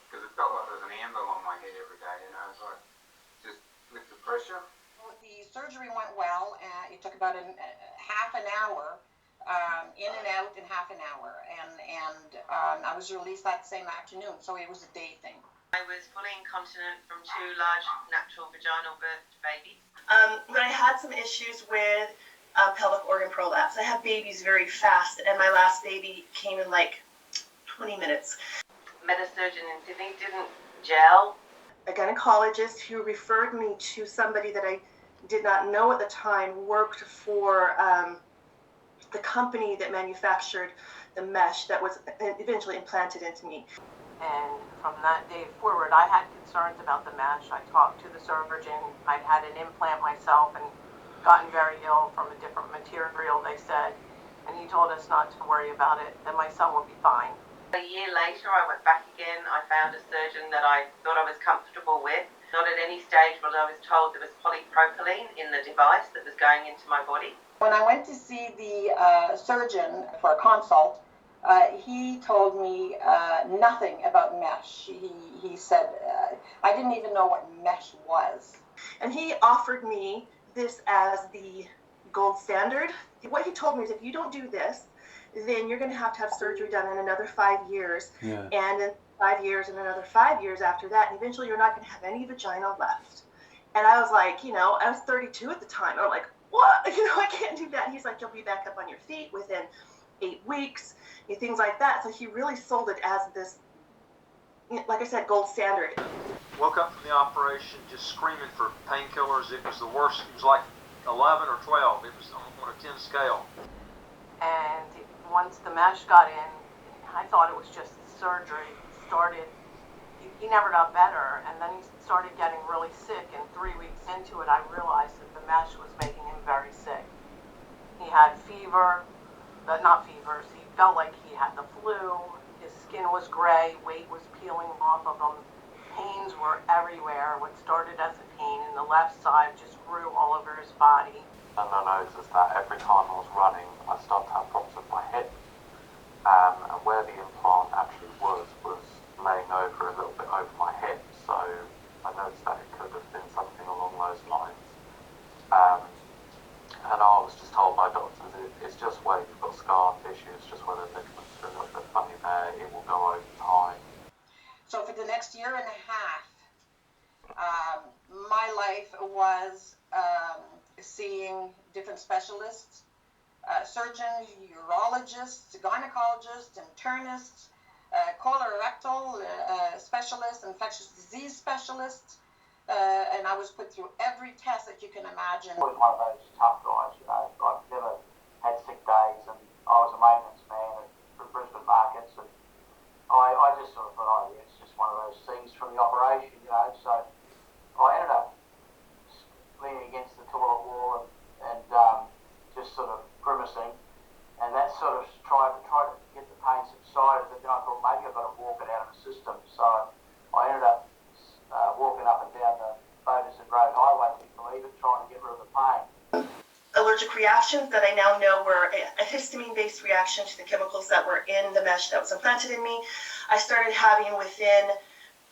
because it felt like there was an anvil on my head every day, you know, so I just with the pressure. The surgery went well. It took about half an hour, in and out in half an hour, and I was released that same afternoon, so it was a day thing. I was fully incontinent from 2 large natural vaginal birthed babies. But I had some issues with pelvic organ prolapse. I have babies very fast, and my last baby came in like 20 minutes. Met a surgeon in Sydney, didn't gel. A gynecologist who referred me to somebody that I did not know at the time worked for the company that manufactured the mesh that was eventually implanted into me. And from that day forward, I had concerns about the mesh. I talked to the surgeon. I'd had an implant myself and gotten very ill from a different material, they said. And he told us not to worry about it, that my son would be fine. A year later, I went back again. I found a surgeon that I thought I was comfortable with. Not at any stage was I was told there was polypropylene in the device that was going into my body. When I went to see the surgeon for a consult, he told me nothing about mesh. He said, I didn't even know what mesh was. And he offered me this as the gold standard. What he told me is if you don't do this, then you're going to have surgery done in another 5 years. Yeah. And then 5 years and another 5 years after that. And eventually you're not going to have any vagina left. And I was like, you know, I was 32 at the time. I'm like, what? You know, I can't do that. And he's like, you'll be back up on your feet within 8 weeks, things like that. So he really sold it as this, like I said, gold standard. Woke up from the operation just screaming for painkillers. It was the worst. It was like 11 or 12. It was on a 10 scale. And once the mesh got in, I thought it was just surgery. He never got better, and then he started getting really sick, and 3 weeks into it, I realized that the mesh was making him very sick. He had fever, but not fevers. He felt like he had the flu. His skin was gray, weight was peeling off of him. Pains were everywhere. What started as a pain in the left side just grew all over his body. And I noticed that every time I was running, I started to have problems with my hip. And where the implant actually was laying over a little bit over my hip, so I noticed that it could have been something along those lines. And I was just told by doctors it's just where you've got scar tissue, it's just where the ligaments are a little bit funny there, it will go over time. So for the next year and a half, my life was seeing different specialists, surgeons, urologists, gynecologists, internists, colorectal specialists, infectious disease specialists, and I was put through every test that you can imagine. I was one of those tough guys, you know. I've never had sick days, and I was a maintenance man at Brisbane markets, and I just sort of thought, oh, yeah, it's just one of those things from the operation, you know. So I ended up leaning against the toilet wall and just sort of grimacing, and that sort of tried to get the pain subsided, but then I thought maybe I've got to walk it out of the system. So I ended up walking up and down the Beaudesert Road Highway, if you believe it, trying to get rid of the pain. Allergic reactions that I now know were a histamine-based reaction to the chemicals that were in the mesh that was implanted in me. I started having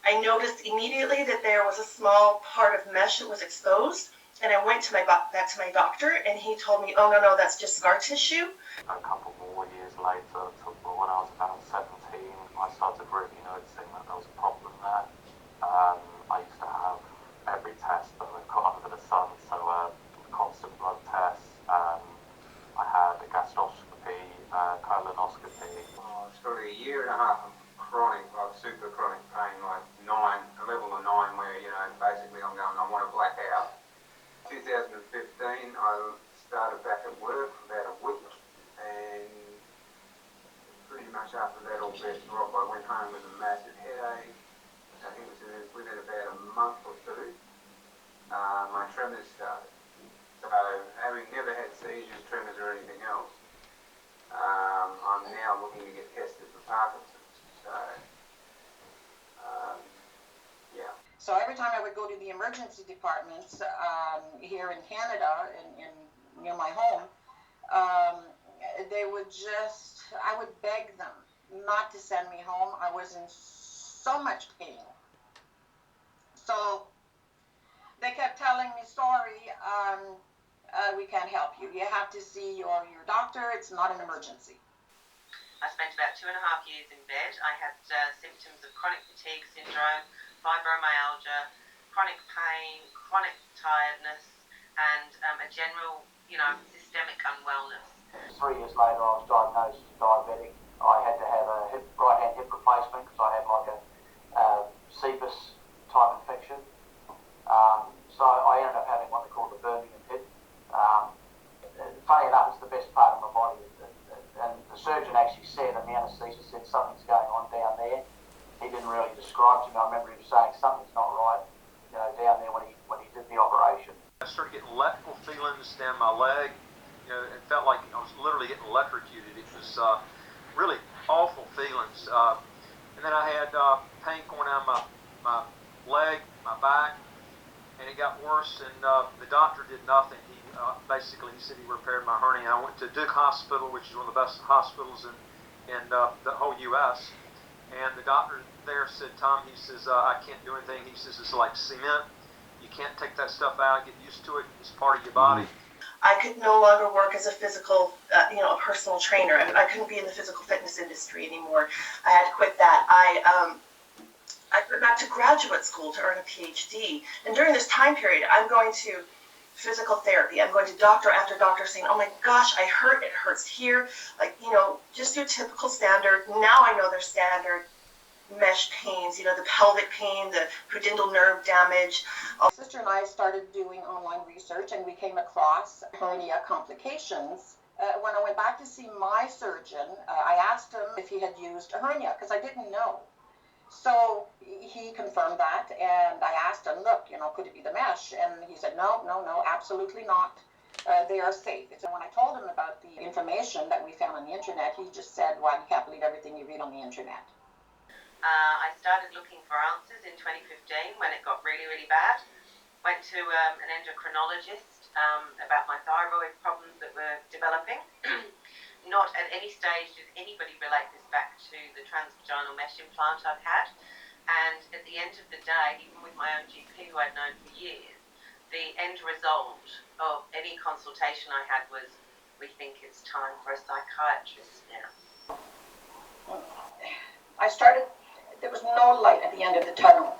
I noticed immediately that there was a small part of mesh that was exposed, and I went back to my doctor, and he told me, oh, no, that's just scar tissue. A couple more years later, when I was about 17, I started really noticing that there was a problem there. I used to have every test that I've got under the sun, so constant blood tests. I had a gastroscopy, colonoscopy. It's probably a year and a half of chronic, like super chronic pain, like a level of 9 where, you know, basically I want to black out. 2015, I started back at work for about a week, and pretty much after that all bets were off. I went home with a massive headache. I think it was within about a month or two, my tremors started. So having never had seizures, tremors or anything else, I'm now looking to get tested for Parkinson's. So, yeah. So every time I would go to the emergency departments here in Canada, near my home, I would beg them not to send me home. I was in so much pain. So they kept telling me, sorry, we can't help you. You have to see your doctor. It's not an emergency. I spent about 2.5 years in bed. I had symptoms of chronic fatigue syndrome, fibromyalgia, chronic pain, chronic tiredness, and a general, systemic unwellness. 3 years later, I was diagnosed as diabetic. I had to have a right-hand hip replacement because I had like a CBUS type infection. So I ended up having what they call the Birmingham hip. Funny enough, it's the best part of my body. And the surgeon actually said, and the anaesthesist said, something's going on down there. He didn't really describe to me. I remember him saying something's not right, down there when he did the operation. I started getting electrical feelings down my leg. It felt like I was literally getting electrocuted. It was really awful feelings. And then I had pain going down my leg, my back, and it got worse. And the doctor did nothing. He said he repaired my hernia. I went to Duke Hospital, which is one of the best hospitals in the whole U.S. And the doctor there said, Tom, he says, I can't do anything. He says, it's like cement. You can't take that stuff out. Get used to it. It's part of your body. I could no longer work as a physical, a personal trainer. I couldn't be in the physical fitness industry anymore. I had to quit that. I went back to graduate school to earn a PhD. And during this time period, I'm going to physical therapy. I'm going to doctor after doctor saying, oh my gosh, I hurt. It hurts here. Just your typical standard. Now I know their standard mesh pains, the pelvic pain, the pudendal nerve damage. My sister and I started doing online research, and we came across hernia complications. When I went back to see my surgeon, I asked him if he had used a hernia, because I didn't know. So he confirmed that, and I asked him, look, could it be the mesh? And he said, no, absolutely not. They are safe. So when I told him about the information that we found on the internet, he just said, well, you can't believe everything you read on the internet. I started looking for answers in 2015 when it got really, really bad. Went to an endocrinologist about my thyroid problems that were developing. Not at any stage did anybody relate this back to the transvaginal mesh implant I've had. And at the end of the day, even with my own GP who I'd known for years, the end result of any consultation I had was, we think it's time for a psychiatrist now. I started, there was no light at the end of the tunnel.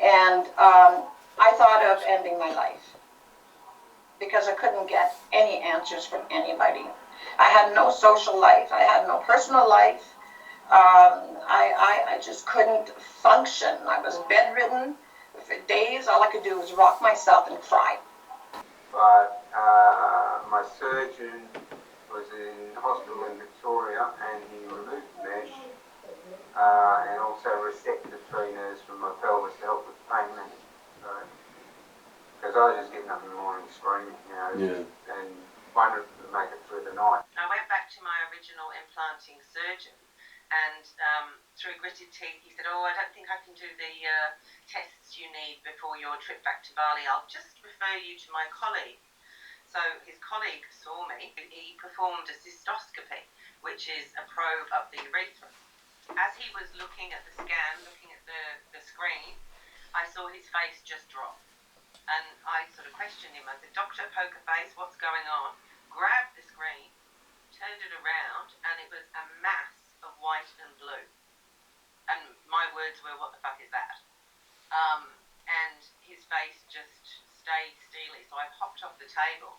And I thought of ending my life because I couldn't get any answers from anybody. I had no social life. I had no personal life. I just couldn't function. I was bedridden for days. All I could do was rock myself and cry. But my surgeon was in hospital in Victoria, and he removed mesh and also resected trainers from my pelvis to help with pain management. Because I was just getting up in the morning screaming, and wondering to make it through the night. I went back to my original implanting surgeon, and through gritted teeth he said, "Oh, I don't think I can do the tests you need before your trip back to Bali. I'll just refer you to my colleague." So his colleague saw me. He performed a cystoscopy, which is a probe up the urethra. As he was looking at the scan, looking at the screen, I saw his face just drop. And I sort of questioned him. I said, "Doctor, poker face, what's going on?" Grabbed the screen, turned it around, and it was a mass of white and blue. And my words were, "What the fuck is that?" And his face just stayed steely. So I hopped off the table.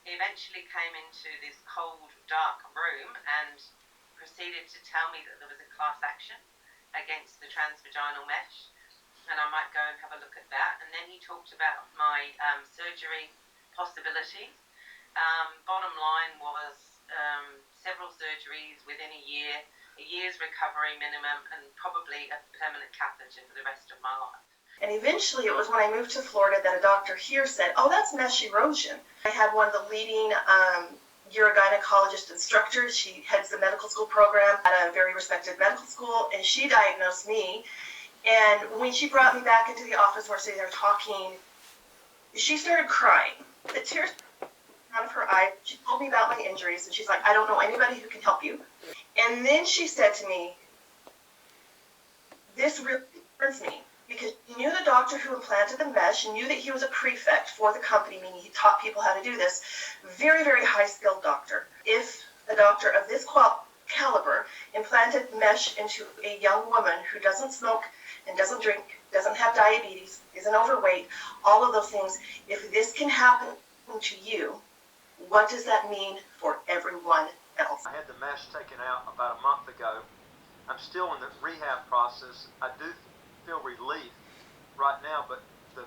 He eventually came into this cold, dark room and proceeded to tell me that there was a class action against the transvaginal mesh, and I might go and have a look at that. And then he talked about my surgery possibilities. Bottom line was several surgeries within a year's recovery minimum, and probably a permanent catheter for the rest of my life. And eventually it was when I moved to Florida that a doctor here said, "Oh, that's mesh erosion." I had one of the leading urogynecologist instructors. She heads the medical school program at a very respected medical school, and she diagnosed me. And when she brought me back into the office where they were talking, she started crying. The tears out of her eyes. She told me about my injuries, and she's like, "I don't know anybody who can help you." And then she said to me, "This really concerns me," because she knew the doctor who implanted the mesh and knew that he was a prefect for the company, meaning he taught people how to do this. Very, very high-skilled doctor. If a doctor of this caliber implanted mesh into a young woman who doesn't smoke and doesn't drink, doesn't have diabetes, isn't overweight, all of those things, if this can happen to you, what does that mean for everyone else? I had the mesh taken out about a month ago. I'm still in the rehab process. I do feel relief right now, but from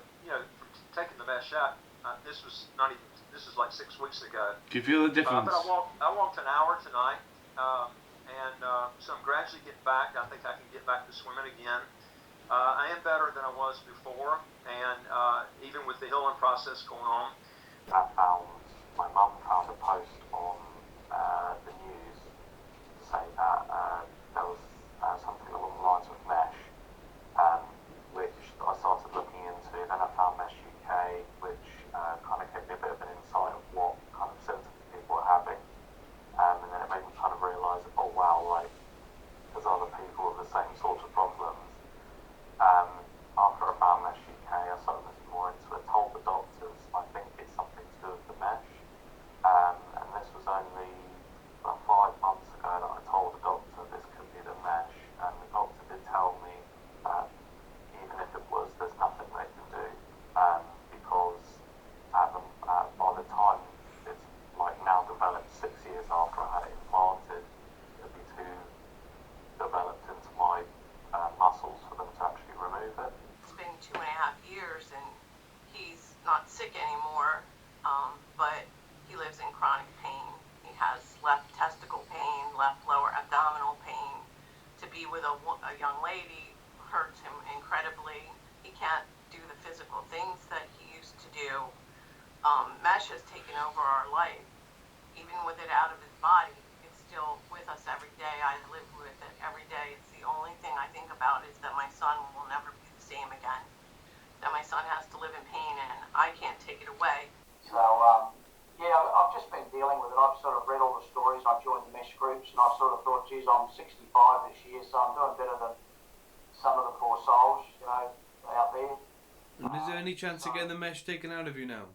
taking the mesh out, this was like 6 weeks ago. Do you feel the difference? But I walked an hour tonight, so I'm gradually getting back. I think I can get back to swimming again. I am better than I was before, and even with the healing process going on. My mum found a post on the news saying that there was something along the lines of mesh, which I started looking into. Then I found Mesh UK, which kind of gave me a bit of an insight of what kind of symptoms people are having, and then it made me kind of realise, oh wow, like there's other people with the same sort of problems. After I found Mesh UK, I started looking more into it. Told the doctors I think it's something to do with the mesh, and this was only about 5 months ago that I told the doctor this could be the mesh, and the doctor did tell me that even if it was, there's nothing they can do, because by the time it's like now developed 6 years after I had it implanted, it'd be too developed into my muscles for them to actually remove it. It's been 2.5 years and he's not sick anymore, but he lives in chronic pain. He has left testicle pain, left lower abdominal pain. To be with a young lady hurts him incredibly. He can't do the physical things that he used to do. Mesh has taken over our life. Even with it out of his body, it's still with us every day. I live with it every day. It's the only thing I think about is that my son will never be the same again. That my son has to live in pain and I can't take it away. So, I've just been dealing with it. I've sort of read all the stories. I've joined the mesh groups and I've sort of thought, geez, I'm 65 this year, so I'm doing better than some of the poor souls, out there. And is there any chance of getting the mesh taken out of you now?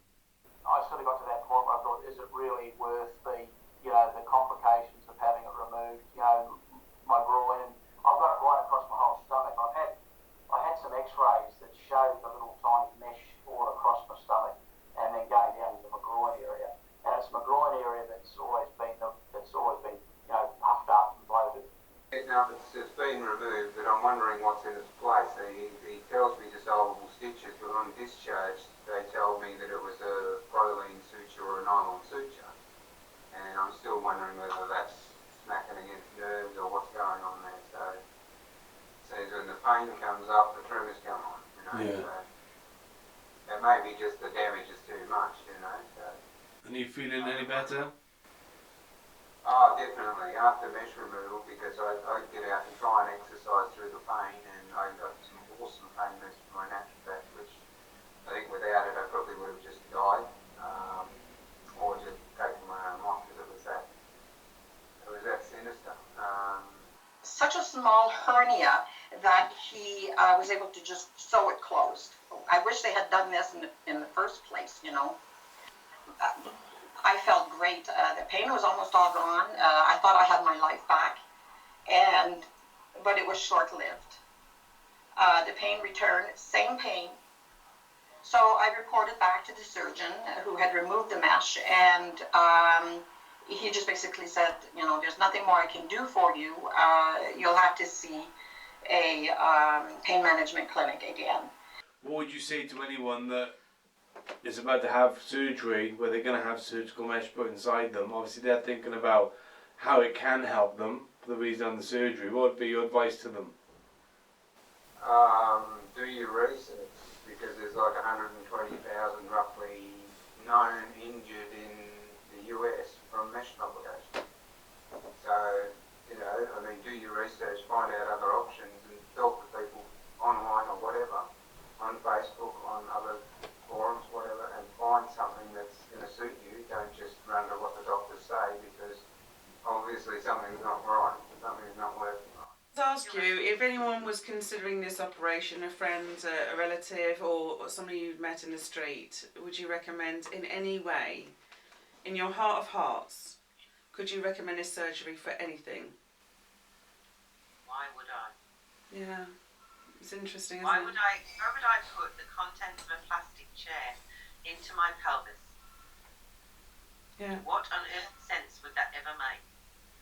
I sort of got to that point where I thought, is it really worth the, the complications of having it removed? My groin, I've got it right across my whole stomach. I had some X-rays that showed the little tiny mesh all across my stomach and then going down into my groin area. And it's my groin area that's always been puffed up and bloated. Now it's been removed, but I'm wondering what's in its place. He tells me dissolvable stitches, but on discharge they told me that it was a propylene suture or a nylon suture, and I'm still wondering whether that's smacking against nerves or what's going on there. So it says when the pain comes up, the tremors come on. Yeah. So it may be just the damage is too much. So. And are you feeling any better? Oh, definitely. After mesh removal, because I get out and try and exercise through the pain, and I got some awesome pain meds for my naturopath, which I think without it I probably would have just died, or just taken my own life because it was that sinister. Such a small hernia that he was able to just sew it closed. I wish they had done this in the first place, I felt great. The pain was almost all gone. I thought I had my life back, but it was short-lived. The pain returned, same pain. So I reported back to the surgeon who had removed the mesh, and he just basically said, there's nothing more I can do for you. You'll have to see a pain management clinic again. What would you say to anyone that is about to have surgery, where they're going to have surgical mesh put inside them? Obviously they're thinking about how it can help them for the reason of the surgery. What would be your advice to them? Do your research, because there's like 120,000 roughly known injured in the US from mesh complications. So, do your research, find out other options, and talk to people online or whatever, on Facebook, on other forums, whatever, and find something that's going to suit you. Don't just run to what the doctors say, because obviously something's not right, something's not working right. To ask you, if anyone was considering this operation, a friend, a relative, or somebody you've met in the street, would you recommend in any way, in your heart of hearts, could you recommend this surgery for anything? Why would I? Yeah, it's interesting, isn't Why it? would I put the contents of a plastic chair into my pelvis? Yeah. What on earth sense would that ever make?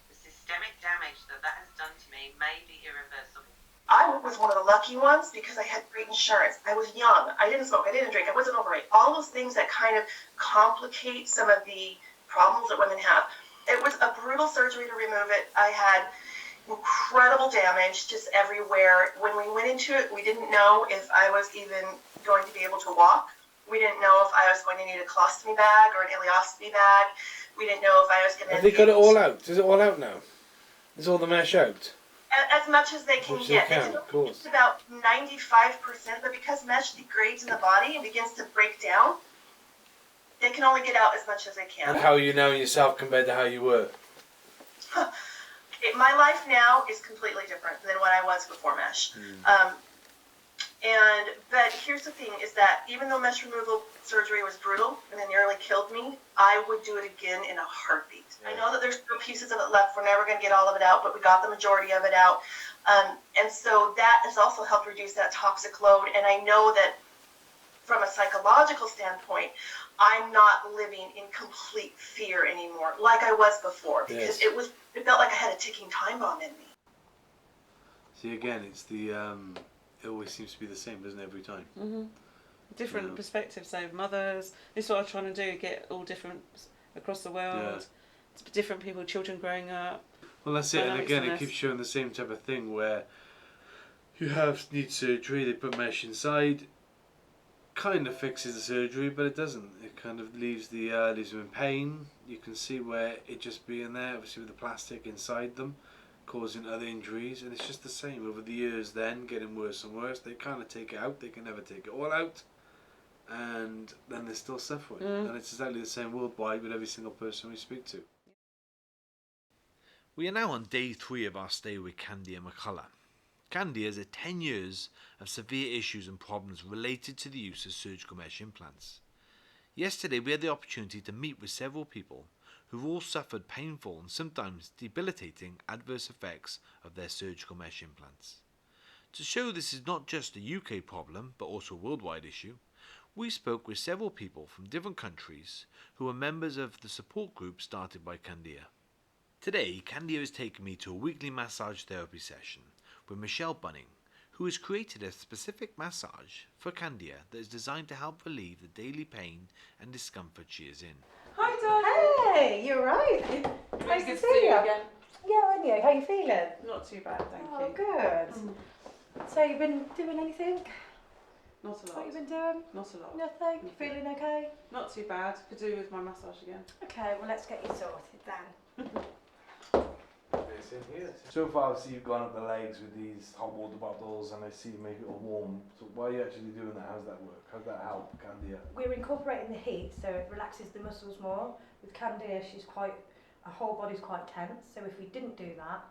The systemic damage that has done to me may be irreversible. I was one of the lucky ones because I had great insurance. I was young. I didn't smoke. I didn't drink. I wasn't overweight. All those things that kind of complicate some of the problems that women have. It was a brutal surgery to remove it. I had incredible damage just everywhere. When we went into it, we didn't know if I was even going to be able to walk. We didn't know if I was going to need a colostomy bag or an ileostomy bag. We didn't know if I was going to... Have they got it all out? Is it all out now? Is all the mesh out? As much as they can Which get. they can, of course. It's about 95%, but because mesh degrades in the body and begins to break down, they can only get out as much as they can. And how are you now yourself compared to how you were? My life now is completely different than what I was before mesh. But here's the thing, is that even though mesh removal surgery was brutal and it nearly killed me, I would do it again in a heartbeat. I know that there's still pieces of it left. We're never going to get all of it out, but we got the majority of it out. And so that has also helped reduce that toxic load. And I know that from a psychological standpoint, I'm not living in complete fear anymore like I was before, because it felt like I had a ticking time bomb in me. See, again, it's the it always seems to be the same, doesn't it, every time? Different perspectives. So mothers, this is what I'm trying to do, get all different across the world. It's different people, children growing up. Well, that's it. And again, it keeps showing the same type of thing where you need surgery, they put mesh inside, kind of fixes the surgery, but it doesn't. It kind of leaves leaves them in pain. You can see where it just being there, obviously with the plastic inside them, causing other injuries, and it's just the same over the years. Then getting worse and worse. They kind of take it out. They can never take it all out, and then they're still suffering. And it's exactly the same worldwide with every single person we speak to. We are now on day 3 of our stay with Candia and McCullough. Candia has had 10 years of severe issues and problems related to the use of surgical mesh implants. Yesterday we had the opportunity to meet with several people who've all suffered painful and sometimes debilitating adverse effects of their surgical mesh implants. To show this is not just a UK problem but also a worldwide issue, we spoke with several people from different countries who are members of the support group started by Candia. Today, Candia has taken me to a weekly massage therapy session with Michelle Bunning, who has created a specific massage for Candia that is designed to help relieve the daily pain and discomfort she is in. Hi, darling. Hey, you're right. Nice to see you again. Yeah, aren't you? How are you feeling? Not too bad, thank you. Oh, good. So you've been doing anything? Not a lot. What you been doing? Not a lot. Nothing? You feeling okay? Not too bad. Could do with my massage again. Okay, well let's get you sorted then. So far I see you've gone up the legs with these hot water bottles and I see you make it all warm. So why are you actually doing that? How's that work? How's that help Candia? We're incorporating the heat so it relaxes the muscles more. With Candia, her whole body's quite tense, so if we didn't do that,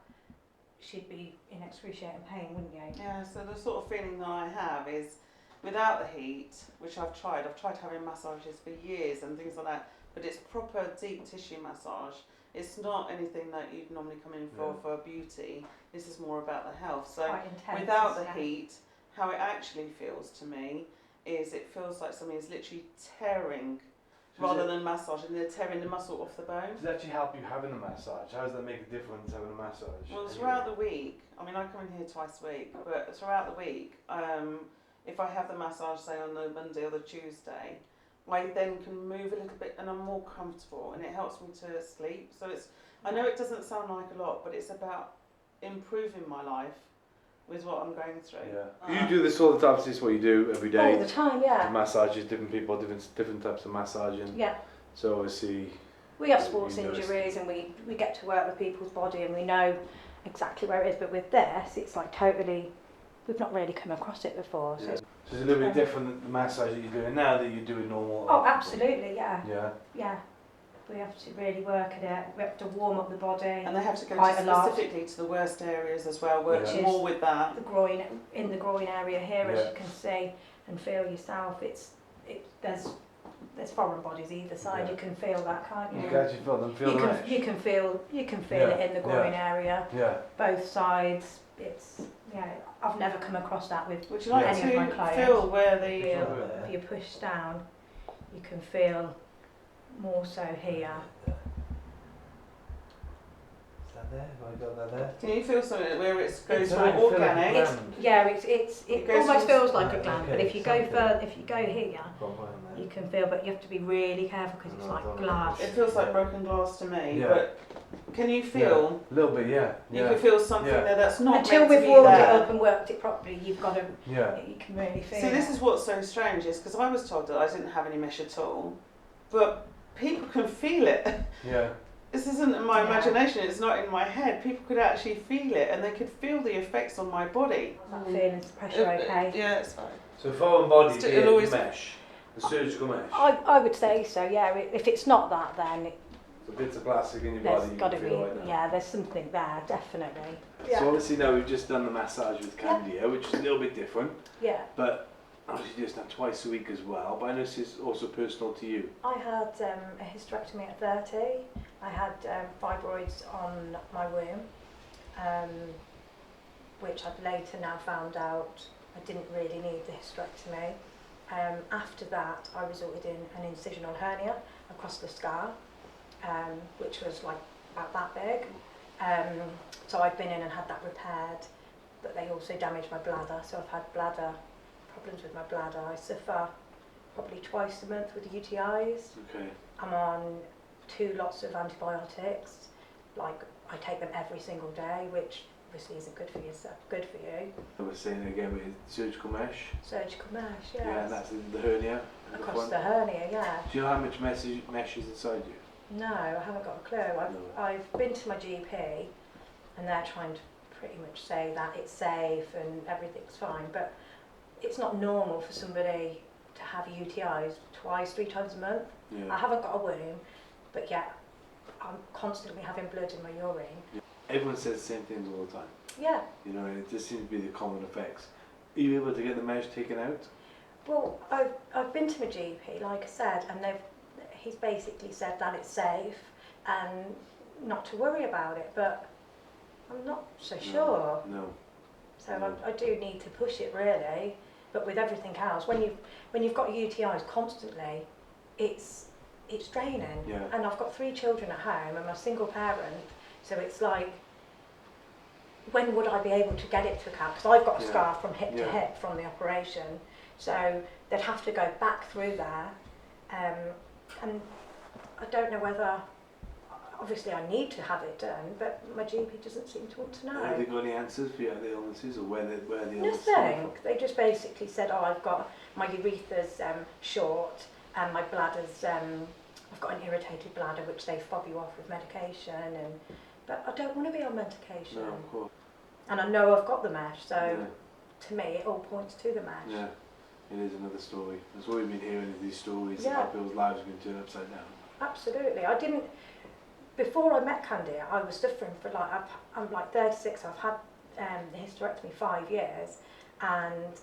she'd be in excruciating pain, wouldn't you? Yeah, so the sort of feeling that I have is without the heat, which I've tried having massages for years and things like that, but it's proper deep tissue massage. It's not anything that you'd normally come in for beauty. This is more about the health. So without the heat, how it actually feels to me is it feels like something is literally tearing rather than massaging. They're tearing the muscle off the bone. Does it actually help you having a massage? How does that make a difference having a massage? Well, throughout the week, I mean I come in here twice a week, but throughout the week, if I have the massage say on the Monday or the Tuesday, I then can move a little bit and I'm more comfortable and it helps me to sleep. So I know it doesn't sound like a lot, but it's about improving my life with what I'm going through. Yeah. You do this all the time, this is what you do every day? All the time, yeah. Massages, different people, different types of massaging. Yeah. So obviously... We have sports injuries and we get to work with people's body and we know exactly where it is, but with this, it's like totally... We've not really come across it before. So, so it's a little bit different than the massage that you're doing now that you're doing normal. Oh, absolutely, yeah. Yeah. Yeah. We have to really work at it. We have to warm up the body. And they have to go specifically to the worst areas as well, work more with that. The groin, in the groin area here, as you can see and feel yourself. There's foreign bodies either side. Yeah. You can feel that, can't you? You can actually feel them. Feel the mesh. You can feel it in the groin area. Yeah. Both sides. It's I've never come across that with Would you like any of my to clients. feel where the If you push down, you can feel more so here. Is that there? Have I got that there? Can you feel something where it goes more organic? It almost feels like a gland, but if you go further, if you go here, you can feel, but you have to be really careful because it's like glass. It feels like broken glass to me, but can you feel? A little bit, yeah. You can feel something there that's not until meant we've to be warmed there. it up and worked it properly. You've got to. You can really feel. See, this is what's so strange is because I was told that I didn't have any mesh at all, but people can feel it. Yeah. This isn't in my imagination, it's not in my head. People could actually feel it and they could feel the effects on my body. Feeling the pressure okay? Yeah, it's fine. So foreign body, It'll always mesh, the surgical mesh. I would say so, yeah. If it's not that, then So bits of plastic in your there's body. got to be, there's something there, definitely. So obviously now we've just done the massage with Candia, which is a little bit different. Yeah. But obviously just done twice a week as well. But I know this is also personal to you. I had a hysterectomy at 30. I had fibroids on my womb, which I've later now found out I didn't really need the hysterectomy. After that, I resulted in an incisional hernia across the scar, which was like about that big. So I've been in and had that repaired, but they also damaged my bladder. So I've had problems with my bladder. I suffer probably twice a month with UTIs. Okay. I'm on 2 lots of antibiotics. Like I take them every single day, which obviously isn't good for you. I was saying again with surgical mesh. Surgical mesh, yes. Yeah, and that's the hernia. Across the hernia, yeah. Do you know how much mesh is inside you? No, I haven't got a clue. I've been to my GP and they're trying to pretty much say that it's safe and everything's fine, but it's not normal for somebody to have UTIs 2-3 times a month. Yeah. I haven't got a womb, but yet I'm constantly having blood in my urine. Everyone says the same things all the time. Yeah. You know, it just seems to be the common effects. Are you able to get the mesh taken out? Well, I've been to my GP, like I said, and he's basically said that it's safe and not to worry about it, but I'm not so sure. No. So I do need to push it really, but with everything else, when you've got UTIs constantly, it's draining. Yeah. And I've got 3 children at home, and I'm a single parent, so it's like, when would I be able to get it to account? Because I've got a scar from hip to hip from the operation, so they'd have to go back through there, and I don't know whether, obviously I need to have it done, but my GP doesn't seem to want to know. Have they got any answers for your other illnesses, or where the illnesses Nothing. They just basically said, oh, I've got, my urethra's short, and my bladder's, I've got an irritated bladder, which they fob you off with medication, but I don't want to be on medication. No, of course. And I know I've got the mesh, so to me it all points to the mesh. Yeah, it is another story. That's what we've been hearing, is these stories Yeah. about people's lives being turned upside down. Absolutely. I didn't, before I met Candia, I was suffering for like, I'm like 36, I've had the hysterectomy 5 years, and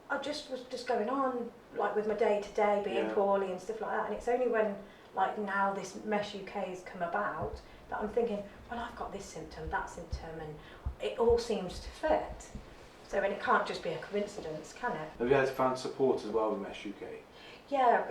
I just was just going on like with my day to day, being poorly and stuff like that, and it's only when like now this Mesh UK has come about that I'm thinking, well, I've got this symptom, that symptom, and it all seems to fit. So, and it can't just be a coincidence, can it? Have you had found support as well with Mesh UK? Yeah,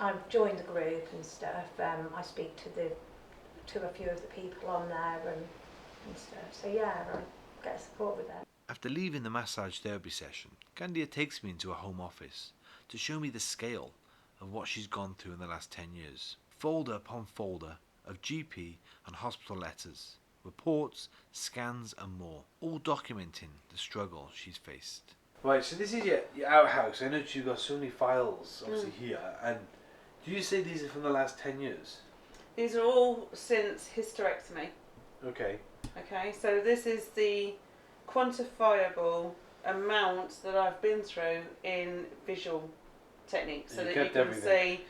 I've joined the group and stuff. I speak to a few of the people on there and stuff. So yeah, I get support with them. After leaving the massage therapy session, Candia takes me into a home office to show me the scale of what she's gone through in the last 10 years. Folder upon folder of GP and hospital letters, reports, scans and more, all documenting the struggle she's faced. Right, so this is your outhouse. I noticed you've got so many files obviously here, and do you say these are from the last 10 years? These are all since hysterectomy. Okay. Okay, so this is the quantifiable amount that I've been through in visual techniques, so that you can see.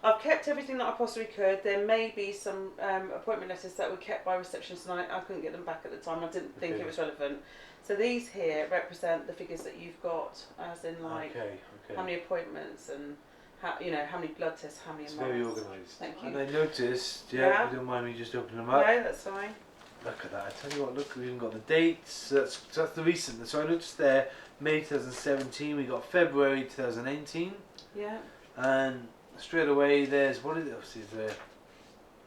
I've kept everything that I possibly could. There may be some appointment letters that were kept by receptionists, and I couldn't get them back at the time. I didn't think it was relevant. So these here represent the figures that you've got, as in like how many appointments and how many blood tests, how many. It's very organised. Thank you. And I noticed, if you don't mind me just opening them up. No, that's fine. Look at that. I tell you what, look, we've even got the dates. That's the recent. So I noticed there, May 2017, we got February 2018. Yeah. And straight away there's, what is it? This is the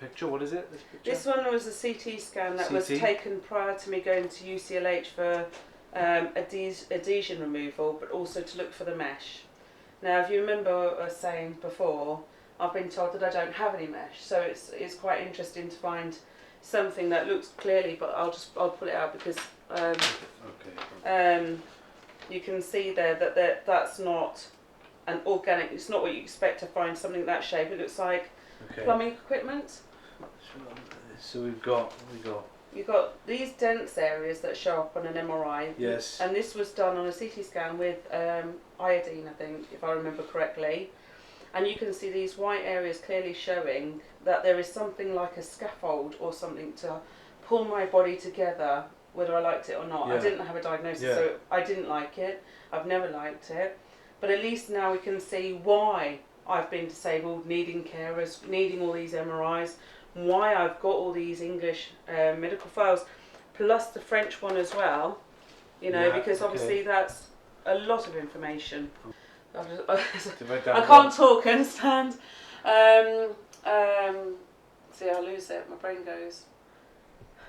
picture, what is it? This picture? This one was a CT scan that was taken prior to me going to UCLH for adhesion removal, but also to look for the mesh. Now, if you remember what I was saying before, I've been told that I don't have any mesh, so it's quite interesting to find something that looks clearly, but I'll pull it out because you can see there that that's not an organic. It's not what you expect to find something that shape. It looks like plumbing equipment. So we've got. You've got these dense areas that show up on an MRI. Yes. And this was done on a CT scan with iodine, I think, if I remember correctly. And you can see these white areas clearly showing that there is something like a scaffold or something to pull my body together, whether I liked it or not. I didn't have a diagnosis, so I didn't like it. I've never liked it. But at least now we can see why I've been disabled, needing carers, needing all these MRIs, why I've got all these English medical files, plus the French one as well, because obviously that's a lot of information. I can't talk and stand. See, I lose it, my brain goes.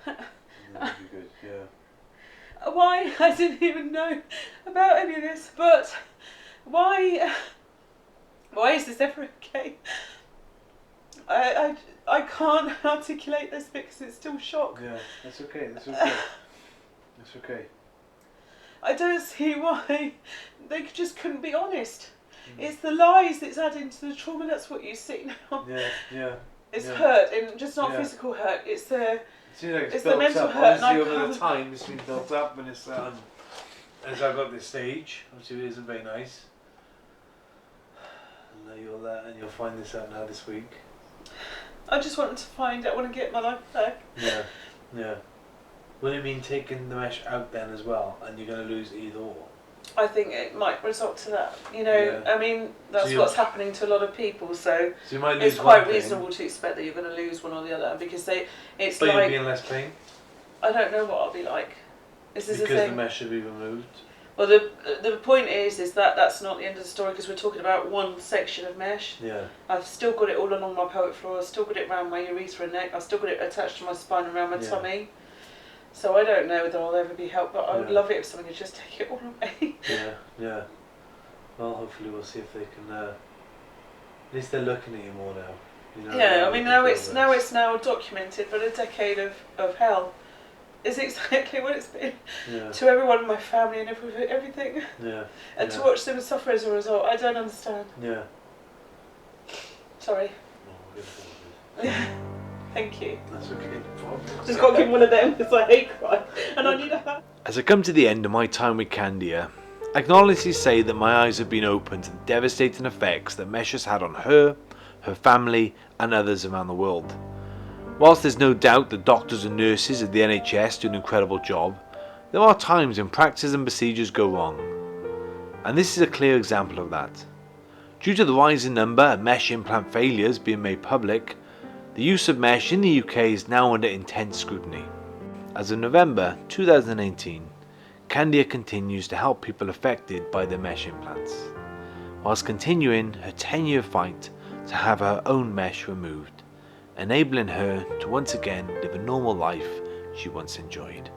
That'd be good, yeah. Why? I didn't even know about any of this, but why is this ever okay? I can't articulate this because it's still shock. Yeah, that's okay, that's okay. I don't see why they just couldn't be honest. It's the lies that's adding to the trauma. That's what you see now. Yeah. It's hurt, and just not physical hurt. It's the mental hurt. Obviously, over the time, it's been built up, and it's as I got this stage, obviously it isn't very nice. And you'll find this out now this week. I just want to find out. I want to get my life back. Yeah. Will it mean taking the mesh out then as well, and you're going to lose either or? I think it might result to that. You know, Yeah. I mean, that's So what's happening to a lot of people. So you might it's lose quite one reasonable thing, to expect that you're going to lose one or the other because it's but like you'll be in less pain I don't know what I'll be like. Is this because a thing? the mesh should be removed. Well, the point is that that's not the end of the story because we're talking about one section of mesh. Yeah. I've still got it all along my pelvic floor. I've still got it around my urethra and neck. I've still got it attached to my spine and around my Yeah. tummy. So I don't know whether I'll ever be helped, but I would Yeah. love it if someone could just take it all away. Yeah, yeah. Well, hopefully we'll see if they can. At least they're looking at you more now. You know, Yeah, they're I mean looking now for it's now documented, but a decade of hell is exactly what it's been Yeah. to everyone in my family and everything. Yeah. And Yeah. to watch them suffer as a result, I don't understand. Yeah. Sorry. Oh, good. Thank you. That's okay. No problem. Just got to give one of them because I hate crying and I need a hug. As I come to the end of my time with Candia, I can honestly say that my eyes have been opened to the devastating effects that mesh has had on her, her family and others around the world. Whilst there's no doubt that doctors and nurses at the NHS do an incredible job, there are times when practice and procedures go wrong. And this is a clear example of that. Due to the rising number of mesh implant failures being made public, the use of mesh in the UK is now under intense scrutiny. As of November 2018, Candia continues to help people affected by the mesh implants, whilst continuing her 10-year fight to have her own mesh removed, enabling her to once again live a normal life she once enjoyed.